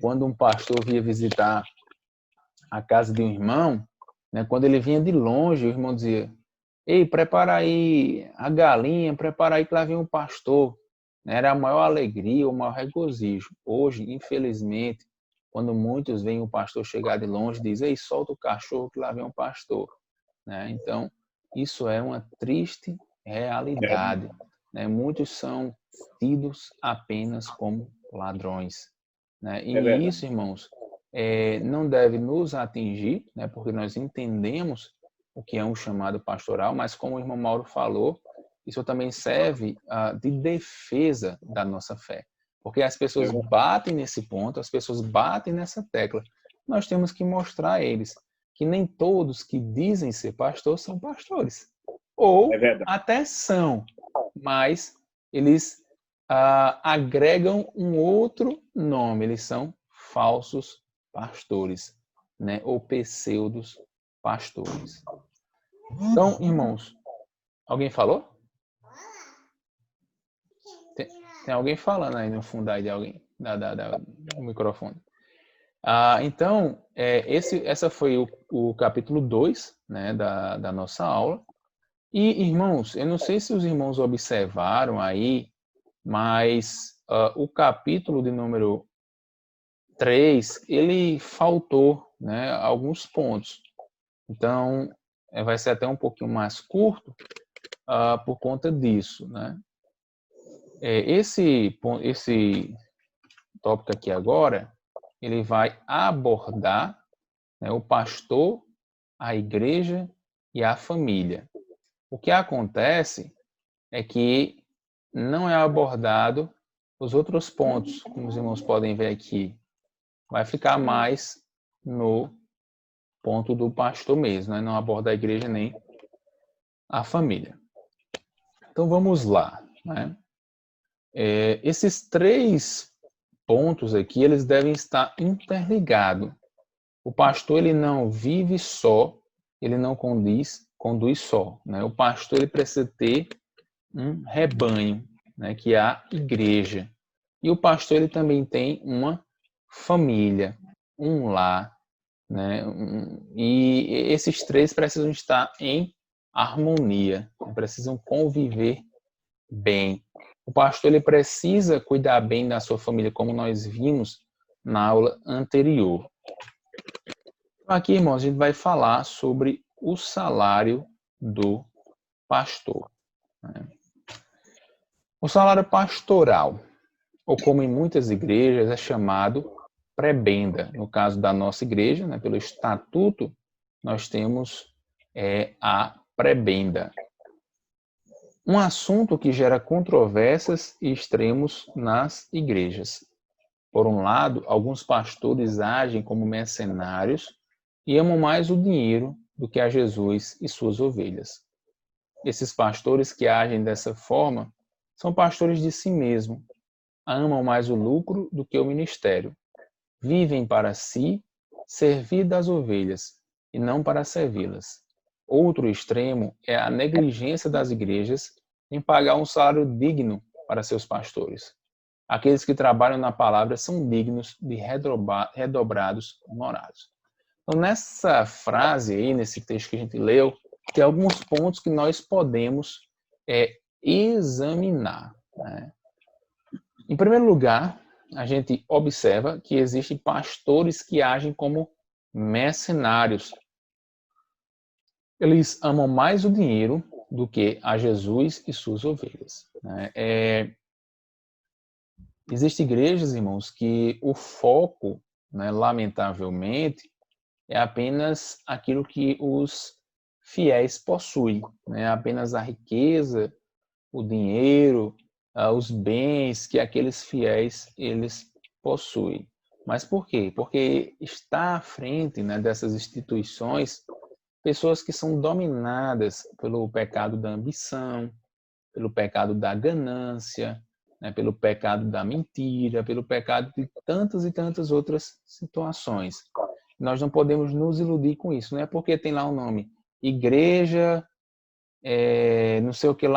quando um pastor vinha visitar a casa de um irmão, né, quando ele vinha de longe, o irmão dizia: ei, prepara aí a galinha, prepara aí que lá vem um pastor. Era a maior alegria, o maior regozijo. Hoje, infelizmente, quando muitos veem o pastor chegar de longe, dizem: ei, solta o cachorro que lá vem um pastor. Né? Então, isso é uma triste realidade. Né? Muitos são tidos apenas como ladrões. Né? E isso, irmãos, não deve nos atingir, né? Porque nós entendemos o que é um chamado pastoral, mas como o irmão Mauro falou, isso também serve de defesa da nossa fé. Porque as pessoas batem nesse ponto, as pessoas batem nessa tecla. Nós temos que mostrar a eles que nem todos que dizem ser pastor são pastores. Ou até são, mas eles agregam um outro nome, eles são falsos pastores, né? Ou pseudos pastores. Então, irmãos, alguém falou? Tem alguém falando aí no fundo aí de alguém, do microfone. Então, essa foi o capítulo 2, né, da nossa aula. E, irmãos, eu não sei se os irmãos observaram aí, mas o capítulo de número 3, ele faltou, né, alguns pontos. Então, vai ser até um pouquinho mais curto por conta disso, né? Esse tópico aqui agora, ele vai abordar, né, o pastor, a igreja e a família. O que acontece é que não é abordado os outros pontos, como os irmãos podem ver aqui. Vai ficar mais no ponto do pastor mesmo, né? Não aborda a igreja nem a família. Então vamos lá, né? Esses 3 pontos aqui, eles devem estar interligados. O pastor, ele não vive só, ele não conduz só, né? O pastor, ele precisa ter um rebanho, né? Que é a igreja. E o pastor, ele também tem uma família, um lar, né? E esses 3 precisam estar em harmonia, precisam conviver bem. O pastor, ele precisa cuidar bem da sua família, como nós vimos na aula anterior. Aqui, irmãos, a gente vai falar sobre o salário do pastor. O salário pastoral, ou como em muitas igrejas é chamado prebenda. No caso da nossa igreja, né, pelo estatuto, nós temos a prebenda. Um assunto que gera controvérsias e extremos nas igrejas. Por um lado, alguns pastores agem como mercenários e amam mais o dinheiro do que a Jesus e suas ovelhas. Esses pastores que agem dessa forma são pastores de si mesmo, amam mais o lucro do que o ministério. Vivem para si, servir das ovelhas, e não para servi-las. Outro extremo é a negligência das igrejas em pagar um salário digno para seus pastores. Aqueles que trabalham na palavra são dignos de redobrados honorários. Então, nessa frase aí, nesse texto que a gente leu, tem alguns pontos que nós podemos examinar, né? Em primeiro lugar, a gente observa que existem pastores que agem como mercenários. Eles amam mais o dinheiro do que a Jesus e suas ovelhas, né? Existem igrejas, irmãos, que o foco, né, lamentavelmente, é apenas aquilo que os fiéis possuem, né? Apenas a riqueza, o dinheiro, os bens que aqueles fiéis eles possuem. Mas por quê? Porque está à frente, né, dessas instituições pessoas que são dominadas pelo pecado da ambição, pelo pecado da ganância, né, pelo pecado da mentira, pelo pecado de tantas e tantas outras situações. Nós não podemos nos iludir com isso. Não é porque tem lá o nome igreja, não sei o que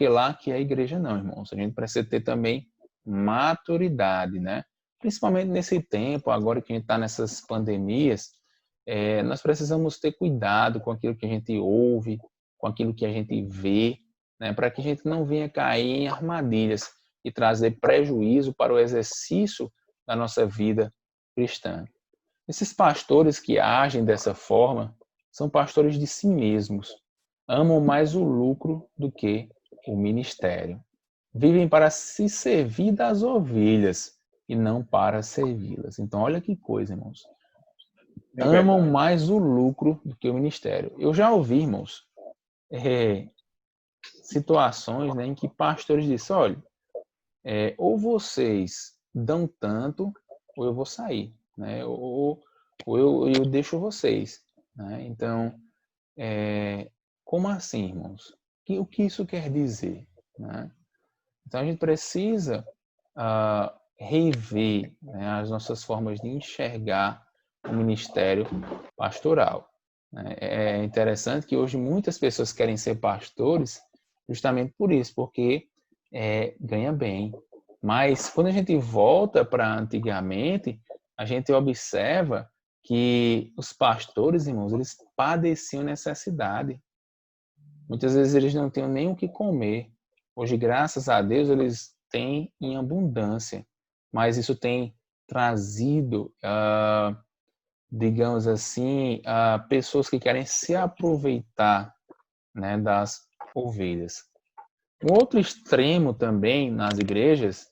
lá, que é igreja não, irmãos. A gente precisa ter também maturidade, né? Principalmente nesse tempo, agora que a gente está nessas pandemias, nós precisamos ter cuidado com aquilo que a gente ouve, com aquilo que a gente vê, né? Para que a gente não venha cair em armadilhas e trazer prejuízo para o exercício da nossa vida cristã. Esses pastores que agem dessa forma são pastores de si mesmos, amam mais o lucro do que o ministério. Vivem para se servir das ovelhas e não para servi-las. Então, olha que coisa, irmãos. Amam mais o lucro do que o ministério. Eu já ouvi, irmãos, situações, né, em que pastores disseram, olha, ou vocês dão tanto, ou eu vou sair, né? Ou eu deixo vocês, né? Então, como assim, irmãos? O que isso quer dizer, né? Então, a gente precisa rever, né, as nossas formas de enxergar o ministério pastoral. É interessante que hoje muitas pessoas querem ser pastores justamente por isso, porque ganha bem. Mas quando a gente volta para antigamente, a gente observa que os pastores, irmãos, eles padeciam necessidade. Muitas vezes eles não tinham nem o que comer. Hoje, graças a Deus, eles têm em abundância. Mas isso tem trazido, digamos assim, pessoas que querem se aproveitar, né, das ovelhas. Um outro extremo também nas igrejas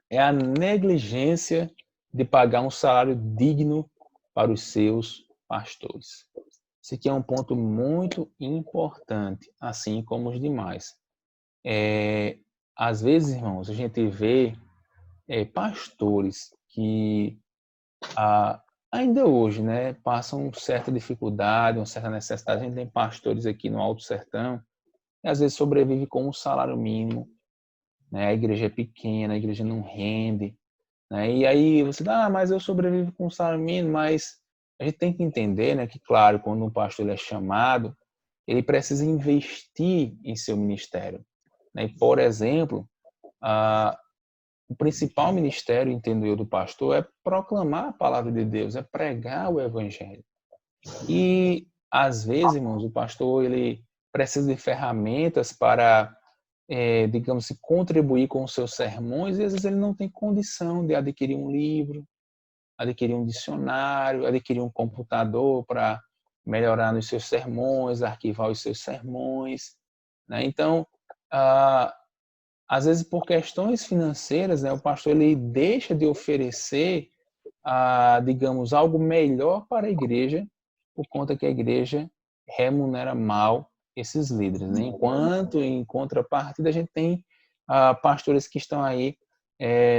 é a negligência de pagar um salário digno para os seus pastores. Esse aqui é um ponto muito importante, assim como os demais. Às vezes, irmãos, a gente vê pastores que ainda hoje, né, passam certa dificuldade, uma certa necessidade. A gente tem pastores aqui no Alto Sertão que às vezes sobrevive com um salário mínimo, né? A igreja é pequena, a igreja não rende, né? E aí você dá, mas eu sobrevivo com um salário mínimo, mas a gente tem que entender, né, que claro, quando um pastor é chamado, ele precisa investir em seu ministério, né? E, por exemplo, o principal ministério, entendo eu, do pastor é proclamar a palavra de Deus, é pregar o evangelho. E às vezes, irmãos, o pastor ele precisa de ferramentas para, digamos, contribuir com os seus sermões, e às vezes ele não tem condição de adquirir um livro, adquirir um dicionário, adquirir um computador para melhorar nos seus sermões, arquivar os seus sermões, né? Então, às vezes por questões financeiras, né, o pastor ele deixa de oferecer digamos, algo melhor para a igreja, por conta que a igreja remunera mal esses líderes, né? Enquanto, em contrapartida, a gente tem pastores que estão aí,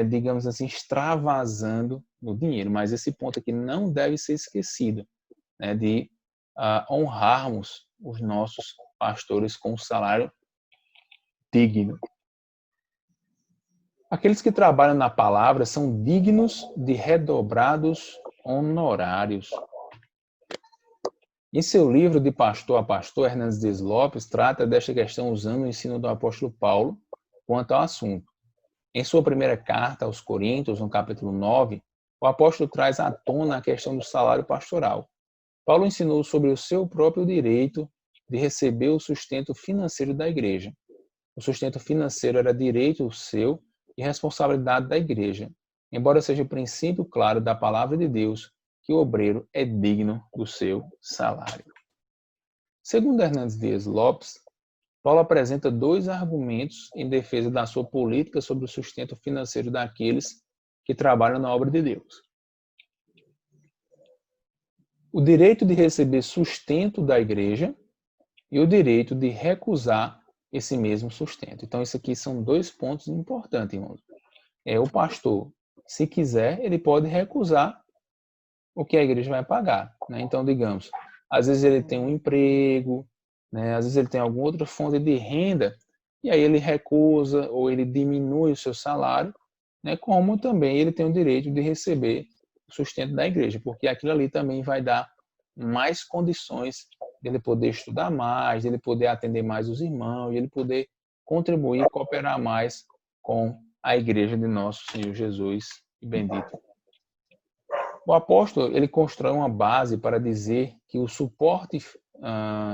digamos assim, extravasando no dinheiro. Mas esse ponto aqui não deve ser esquecido, né? De honrarmos os nossos pastores com um salário digno. Aqueles que trabalham na palavra são dignos de redobrados honorários. Em seu livro De Pastor a Pastor, Hernandes Dias Lopes trata desta questão usando o ensino do apóstolo Paulo quanto ao assunto. Em sua primeira carta aos Coríntios, no capítulo 9, o apóstolo traz à tona a questão do salário pastoral. Paulo ensinou sobre o seu próprio direito de receber o sustento financeiro da igreja. O sustento financeiro era direito seu e responsabilidade da igreja, embora seja o princípio claro da palavra de Deus que o obreiro é digno do seu salário. Segundo Hernandes Dias Lopes, Paulo apresenta 2 argumentos em defesa da sua política sobre o sustento financeiro daqueles que trabalham na obra de Deus. O direito de receber sustento da igreja e o direito de recusar esse mesmo sustento. Então, isso aqui são 2 pontos importantes, irmãos. O pastor, se quiser, ele pode recusar o que a igreja vai pagar, né? Então, digamos, às vezes ele tem um emprego, né? Às vezes ele tem alguma outra fonte de renda, e aí ele recusa ou ele diminui o seu salário, né? Como também ele tem o direito de receber o sustento da igreja, porque aquilo ali também vai dar mais condições dele poder estudar mais, dele poder atender mais os irmãos, de ele poder contribuir e cooperar mais com a igreja de nosso Senhor Jesus e bendito. O apóstolo, ele constrói uma base para dizer que o suporte,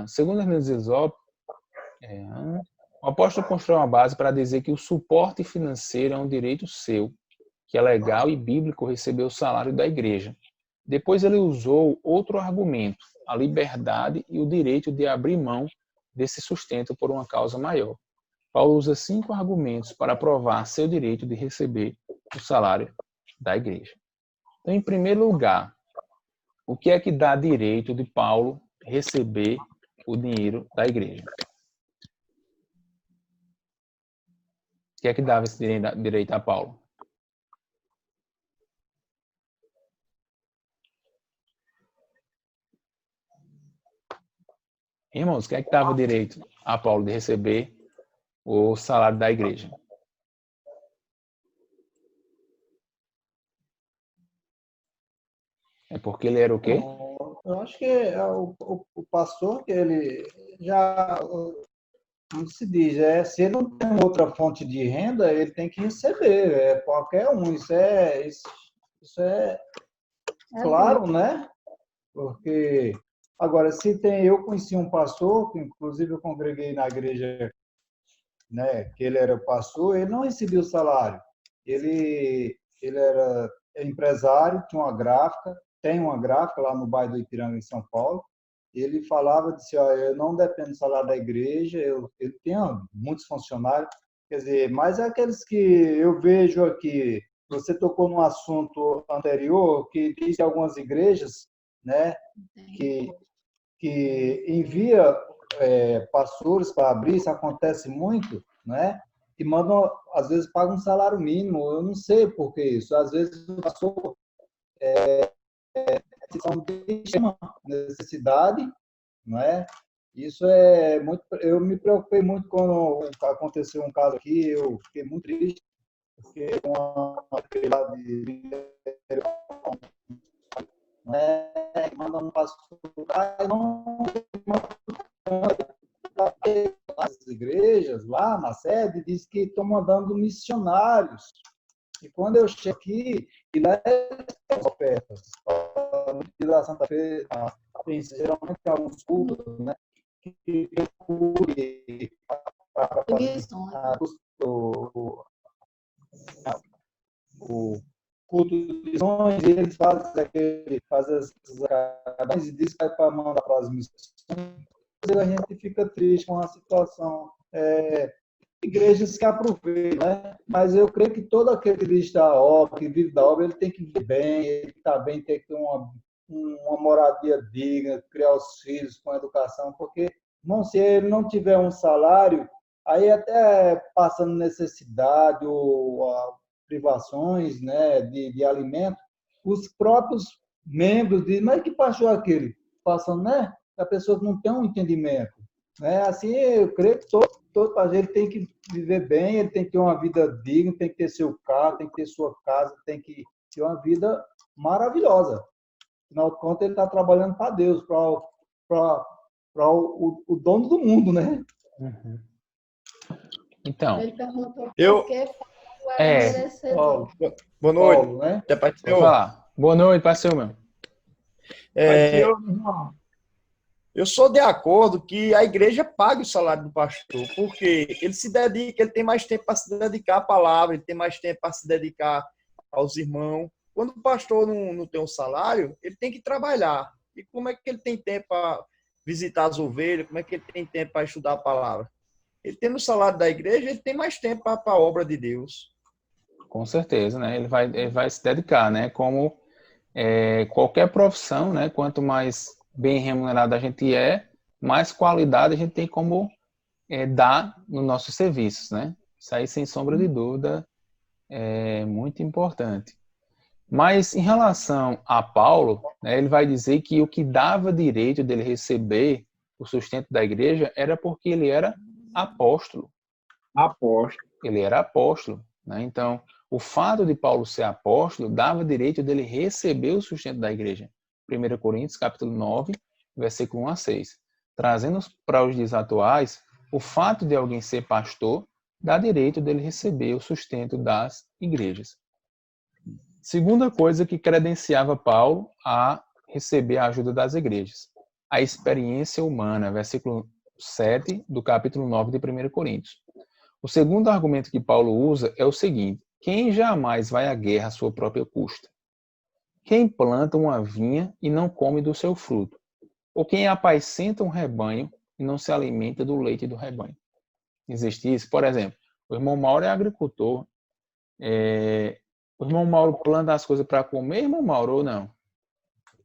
segundo Hernandes Dias Lopes, o apóstolo constrói uma base para dizer que o suporte financeiro é um direito seu, que é legal e bíblico receber o salário da igreja. Depois ele usou outro argumento, a liberdade e o direito de abrir mão desse sustento por uma causa maior. Paulo usa 5 argumentos para provar seu direito de receber o salário da igreja. Então, em primeiro lugar, o que é que dá direito de Paulo receber o dinheiro da igreja? O que é que dava esse direito a Paulo? Irmãos, o que é que dava direito a Paulo de receber o salário da igreja? É porque ele era o quê? Eu acho que é o pastor que ele já, como se diz, se ele não tem outra fonte de renda, ele tem que receber, qualquer um, isso é claro, né? Porque, agora, eu conheci um pastor, que inclusive eu congreguei na igreja, né, que ele era pastor, ele não recebia o salário, ele era empresário, tinha uma gráfica, tem uma gráfica lá no bairro do Ipiranga, em São Paulo. Ele falava, disse, eu não dependo do salário da igreja, ele tem muitos funcionários, quer dizer, mas é aqueles que eu vejo aqui, você tocou num assunto anterior, que diz que algumas igrejas, né, que envia pastores para abrir, isso acontece muito, né, e mandam, às vezes pagam um salário mínimo, eu não sei por que isso, às vezes o pastor de uma necessidade, não é? Isso é muito. Eu me preocupei muito quando aconteceu um caso aqui, eu fiquei muito triste, porque uma lá de manda um pastor não as igrejas lá na sede diz que estão mandando missionários. E quando eu chego aqui, e lá as ofertas, da Santa Fe, geralmente tem alguns cultos, né, que procure para o culto de missões, e eles fazem as academias e dizem que vai para mandar para as missões. A gente fica triste com a situação. igrejas que aproveitam, né? Mas eu creio que todo aquele que vive da obra, que vive da obra, ele tem que viver bem, ele está bem, tem que ter uma moradia digna, criar os filhos com educação, porque, irmão, se ele não tiver um salário, aí até passando necessidade ou privações, né, de alimento, os próprios membros dizem, mas que pastor é aquele? Passando, né? A pessoa não tem um entendimento. Né? Assim, eu creio que todo pastor ele tem que viver bem, ele tem que ter uma vida digna, tem que ter seu carro, tem que ter sua casa, tem que ter uma vida maravilhosa. Afinal de contas, ele está trabalhando para Deus, para o dono do mundo, né? Uhum. Então, Ele perguntou por Eu, que Paulo era É. merecedor. Paulo, boa noite. Paulo, né? Até pai do vou Senhor. falar. Boa noite, pastor, meu. Pai do É, Senhor, irmão. eu sou de acordo que a igreja pague o salário do pastor, porque ele se dedica, ele tem mais tempo para se dedicar à palavra, ele tem mais tempo para se dedicar aos irmãos. Quando o pastor não tem um salário, ele tem que trabalhar. E como é que ele tem tempo para visitar as ovelhas? Como é que ele tem tempo para estudar a palavra? Ele tendo o salário da igreja, ele tem mais tempo para a obra de Deus. Com certeza, né? Ele vai se dedicar, né? Como qualquer profissão, né? Quanto mais bem remunerado a gente mais qualidade a gente tem como dar nos nossos serviços, né? Isso aí, sem sombra de dúvida, é muito importante. Mas em relação a Paulo, né, ele vai dizer que o que dava direito dele receber o sustento da igreja era porque ele era apóstolo. Apóstolo. Ele era apóstolo, né? Então, o fato de Paulo ser apóstolo dava direito dele receber o sustento da igreja. 1 Coríntios, capítulo 9, versículo 1 a 6. Trazendo para os dias atuais, o fato de alguém ser pastor dá direito dele receber o sustento das igrejas. Segunda coisa que credenciava Paulo a receber a ajuda das igrejas, a experiência humana, versículo 7 do capítulo 9 de 1 Coríntios. O segundo argumento que Paulo usa é o seguinte: quem jamais vai à guerra à sua própria custa? Quem planta uma vinha e não come do seu fruto? Ou quem apacenta um rebanho e não se alimenta do leite do rebanho? Existe isso? Por exemplo, o irmão Mauro é agricultor. O irmão Mauro planta as coisas para comer, irmão Mauro, ou não?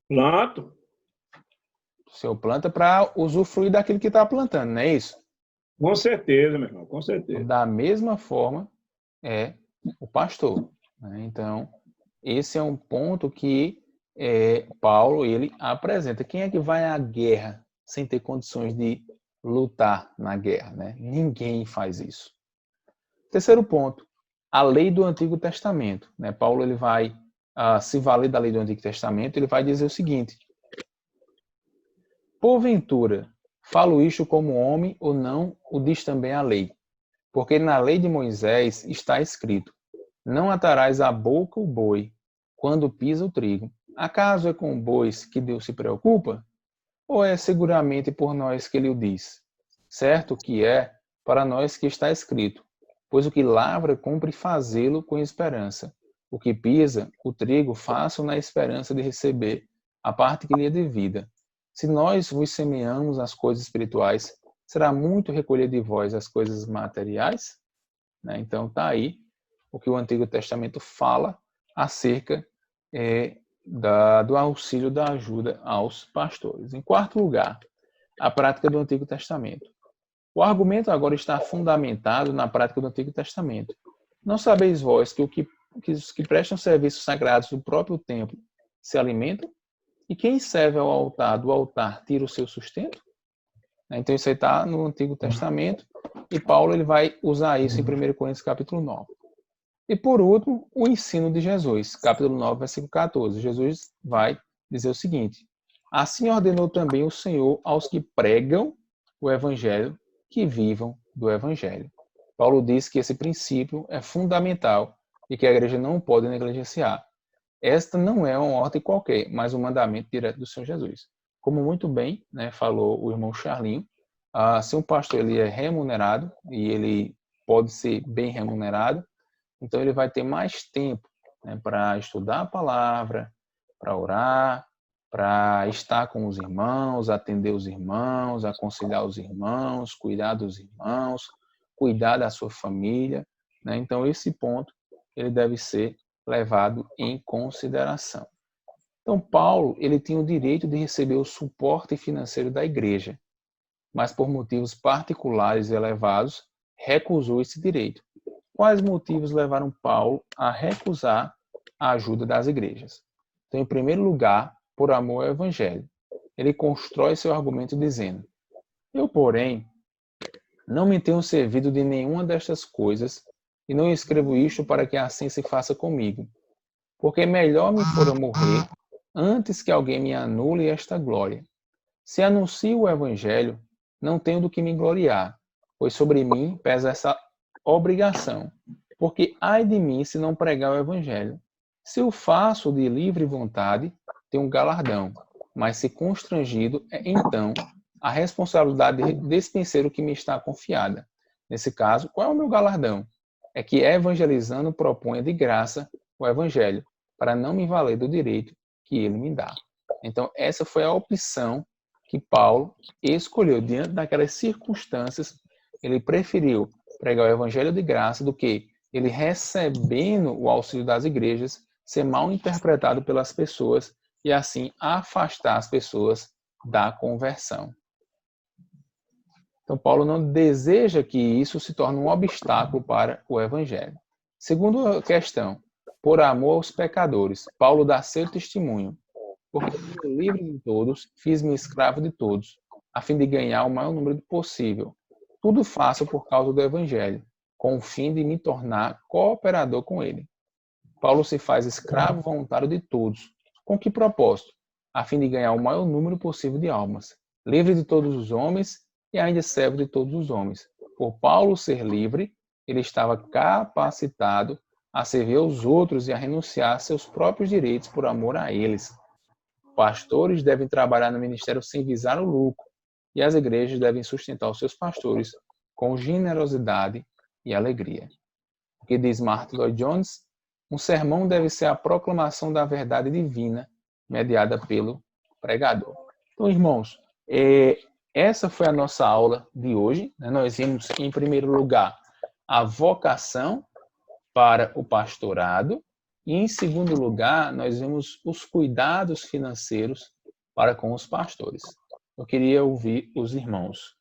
Planto. O senhor planta para usufruir daquilo que está plantando, não é isso? Com certeza, meu irmão, com certeza. Da mesma forma é o pastor, né? Então, esse é um ponto que Paulo ele apresenta. Quem é que vai à guerra sem ter condições de lutar na guerra, né? Ninguém faz isso. Terceiro ponto, a lei do Antigo Testamento, né? Paulo ele vai se valer da lei do Antigo Testamento, ele vai dizer o seguinte: porventura, falo isto como homem ou não, o diz também a lei. Porque na lei de Moisés está escrito: não atarás a boca o boi quando pisa o trigo. Acaso é com bois que Deus se preocupa? Ou é seguramente por nós que ele o diz? Certo que é para nós que está escrito: pois o que lavra cumpre fazê-lo com esperança. O que pisa o trigo, faça na esperança de receber a parte que lhe é devida. Se nós vos semeamos as coisas espirituais, será muito recolher de vós as coisas materiais? Né? Então, está aí o que o Antigo Testamento fala acerca do auxílio, da ajuda aos pastores. Em quarto lugar, a prática do Antigo Testamento. O argumento agora está fundamentado na prática do Antigo Testamento. Não sabeis vós que os que prestam serviços sagrados do próprio templo se alimentam? E quem serve ao altar, do altar, tira o seu sustento? Então, isso aí está no Antigo Testamento, e Paulo ele vai usar isso em 1 Coríntios capítulo 9. E, por último, o ensino de Jesus, capítulo 9, versículo 14. Jesus vai dizer o seguinte: assim ordenou também o Senhor aos que pregam o Evangelho, que vivam do Evangelho. Paulo diz que esse princípio é fundamental e que a igreja não pode negligenciar. Esta não é uma ordem qualquer, mas um mandamento direto do Senhor Jesus. Como muito bem, né, falou o irmão Charlinho, se um pastor ele é remunerado, e ele pode ser bem remunerado, então ele vai ter mais tempo, né, para estudar a palavra, para orar, para estar com os irmãos, atender os irmãos, aconselhar os irmãos, cuidar dos irmãos, cuidar da sua família, né? Então, esse ponto ele deve ser levado em consideração. Então, Paulo, ele tinha o direito de receber o suporte financeiro da igreja, mas por motivos particulares e elevados, recusou esse direito. Quais motivos levaram Paulo a recusar a ajuda das igrejas? Então, em primeiro lugar, por amor ao evangelho. Ele constrói seu argumento dizendo: eu, porém, não me tenho servido de nenhuma destas coisas e não escrevo isto para que assim se faça comigo, porque melhor me fora morrer antes que alguém me anule esta glória. Se anuncio o evangelho, não tenho do que me gloriar, pois sobre mim pesa essa obrigação, porque ai de mim se não pregar o evangelho. Se o faço de livre vontade, tenho um galardão, mas se constrangido, então a responsabilidade de despenseiro que me está confiada. Nesse caso, qual é o meu galardão? É que evangelizando proponha de graça o evangelho, para não me valer do direito que ele me dá. Então, essa foi a opção que Paulo escolheu. Diante daquelas circunstâncias, ele preferiu pregar o evangelho de graça do que ele, recebendo o auxílio das igrejas, ser mal interpretado pelas pessoas e assim afastar as pessoas da conversão. Então, Paulo não deseja que isso se torne um obstáculo para o evangelho. Segunda questão, por amor aos pecadores, Paulo dá seu testemunho. Porque eu, livre de todos, fiz-me escravo de todos, a fim de ganhar o maior número possível. Tudo faço por causa do evangelho, com o fim de me tornar cooperador com ele. Paulo se faz escravo voluntário de todos. Com que propósito? A fim de ganhar o maior número possível de almas. Livre de todos os homens e ainda servo de todos os homens. Por Paulo ser livre, ele estava capacitado a servir aos outros e a renunciar a seus próprios direitos por amor a eles. Pastores devem trabalhar no ministério sem visar o lucro, e as igrejas devem sustentar os seus pastores com generosidade e alegria. O que diz Martin Lloyd-Jones? Um sermão deve ser a proclamação da verdade divina, mediada pelo pregador. Então, irmãos, essa foi a nossa aula de hoje. Nós vimos, em primeiro lugar, a vocação para o pastorado, e, em segundo lugar, nós vimos os cuidados financeiros para com os pastores. Eu queria ouvir os irmãos.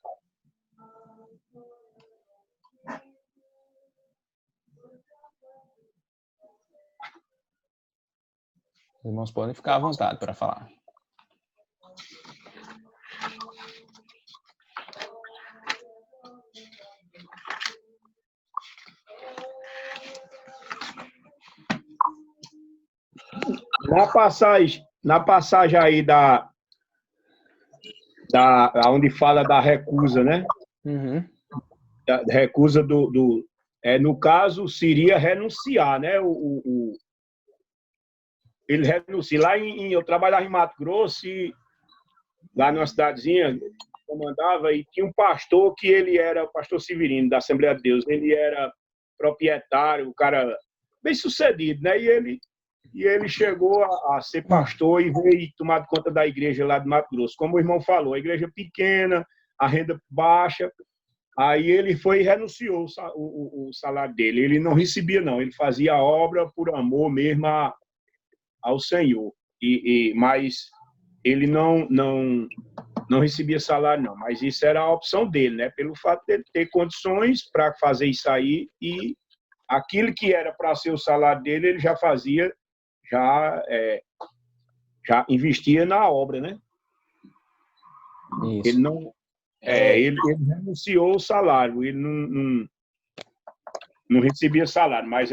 Os irmãos podem ficar à vontade para falar. Na passagem aí onde fala da recusa, né? Uhum. Da recusa no caso, seria renunciar, né? Ele renuncia. Lá eu trabalhava em Mato Grosso, e lá numa cidadezinha, eu mandava, e tinha um pastor que ele era o pastor Severino, da Assembleia de Deus. Ele era proprietário, o cara bem sucedido, né? E ele chegou a ser pastor e veio tomar conta da igreja lá de Mato Grosso. Como o irmão falou, a igreja pequena, a renda baixa. Aí ele foi e renunciou o salário dele. Ele não recebia, não. Ele fazia a obra por amor mesmo ao Senhor. Mas ele não recebia salário, não. Mas isso era a opção dele, né? Pelo fato dele ter condições para fazer isso aí, e aquilo que era para ser o salário dele, ele já fazia, já investia na obra, né? Isso. Ele não... ele renunciou o salário, ele não recebia salário, mas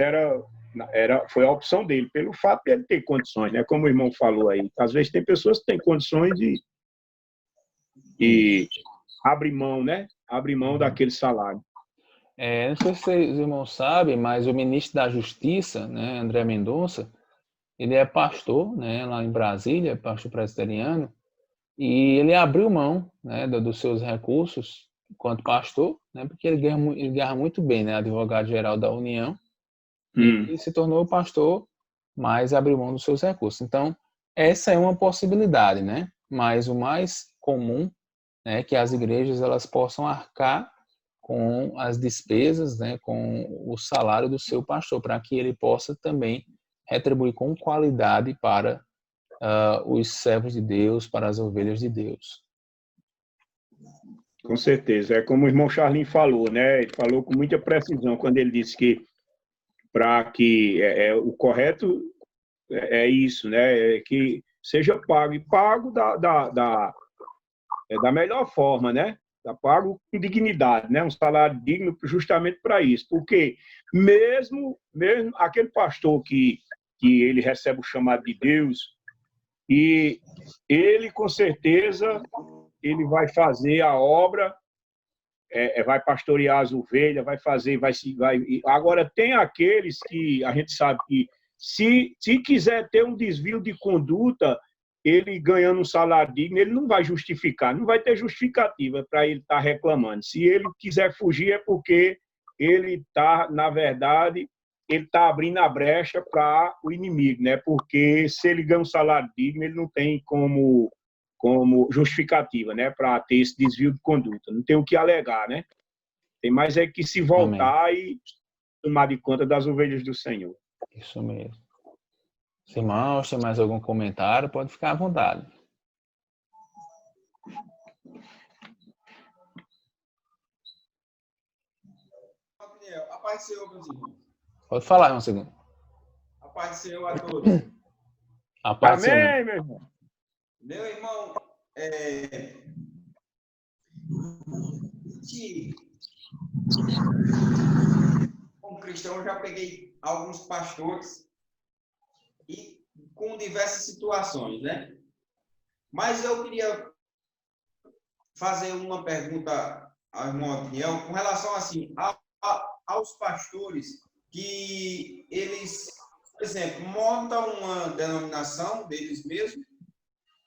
foi a opção dele, pelo fato de ele ter condições, né? Como o irmão falou aí, às vezes tem pessoas que têm condições de abrir mão, né? Abrir mão daquele salário. Não sei se os irmãos sabem, mas o ministro da Justiça, né, André Mendonça, ele é pastor, né, lá em Brasília, pastor presbiteriano, e ele abriu mão, né, dos seus recursos enquanto pastor, né, porque ele ganha muito bem, né, advogado-geral da União, e se tornou pastor, mas abriu mão dos seus recursos. Então, essa é uma possibilidade, né? Mas o mais comum é que as igrejas elas possam arcar com as despesas, né, com o salário do seu pastor, para que ele possa também retribuir com qualidade para os servos de Deus, para as ovelhas de Deus. Com certeza. É como o irmão Charlin falou, né? Ele falou com muita precisão quando ele disse que para que o correto é isso, né? É que seja pago, e pago da melhor forma, né? Tá pago com dignidade, né? Um salário digno justamente para isso. Porque mesmo aquele pastor que ele recebe o chamado de Deus, e ele, com certeza, ele vai fazer a obra, vai pastorear as ovelhas, vai fazer, vai. Agora, tem aqueles que a gente sabe que, se quiser ter um desvio de conduta, ele ganhando um salário digno, ele não vai justificar, não vai ter justificativa para ele estar reclamando. Se ele quiser fugir, é porque ele está, na verdade, ele está abrindo a brecha para o inimigo, né? Porque se ele ganha um salário digno, ele não tem como justificativa, né? Para ter esse desvio de conduta. Não tem o que alegar, né? Tem mais é que se voltar Amém. E tomar de conta das ovelhas do Senhor. Isso mesmo. Se irmãos, tem mais algum comentário, pode ficar à vontade. A paz do Senhor, meus irmãos. Pode falar, irmão segundo. A paz do Senhor a todos. A paz Amém, meu irmão. Meu irmão, como cristão, eu já peguei alguns pastores e com diversas situações, né? Mas eu queria fazer uma pergunta ao irmão Adriel com relação assim aos pastores que eles, por exemplo, montam uma denominação deles mesmos,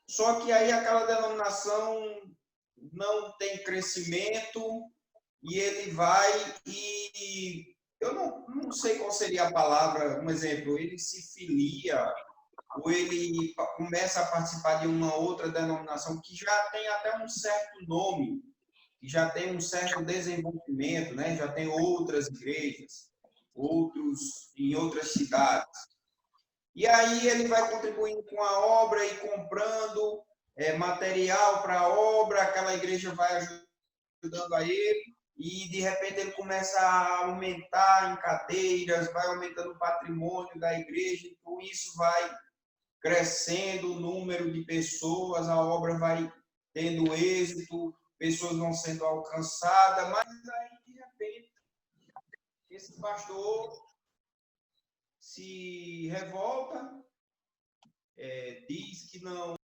só que aí aquela denominação não tem crescimento e ele vai e eu não sei qual seria a palavra, um exemplo, ele se filia ou ele começa a participar de uma outra denominação que já tem até um certo nome, que já tem um certo desenvolvimento, né? Já tem outras igrejas, em outras cidades. E aí ele vai contribuindo com a obra e comprando material para a obra, aquela igreja vai ajudando a ele, e de repente ele começa a aumentar em cadeiras, vai aumentando o patrimônio da igreja, e com isso vai crescendo o número de pessoas, a obra vai tendo êxito, pessoas vão sendo alcançadas, mas aí, de repente, esse pastor se revolta, diz que não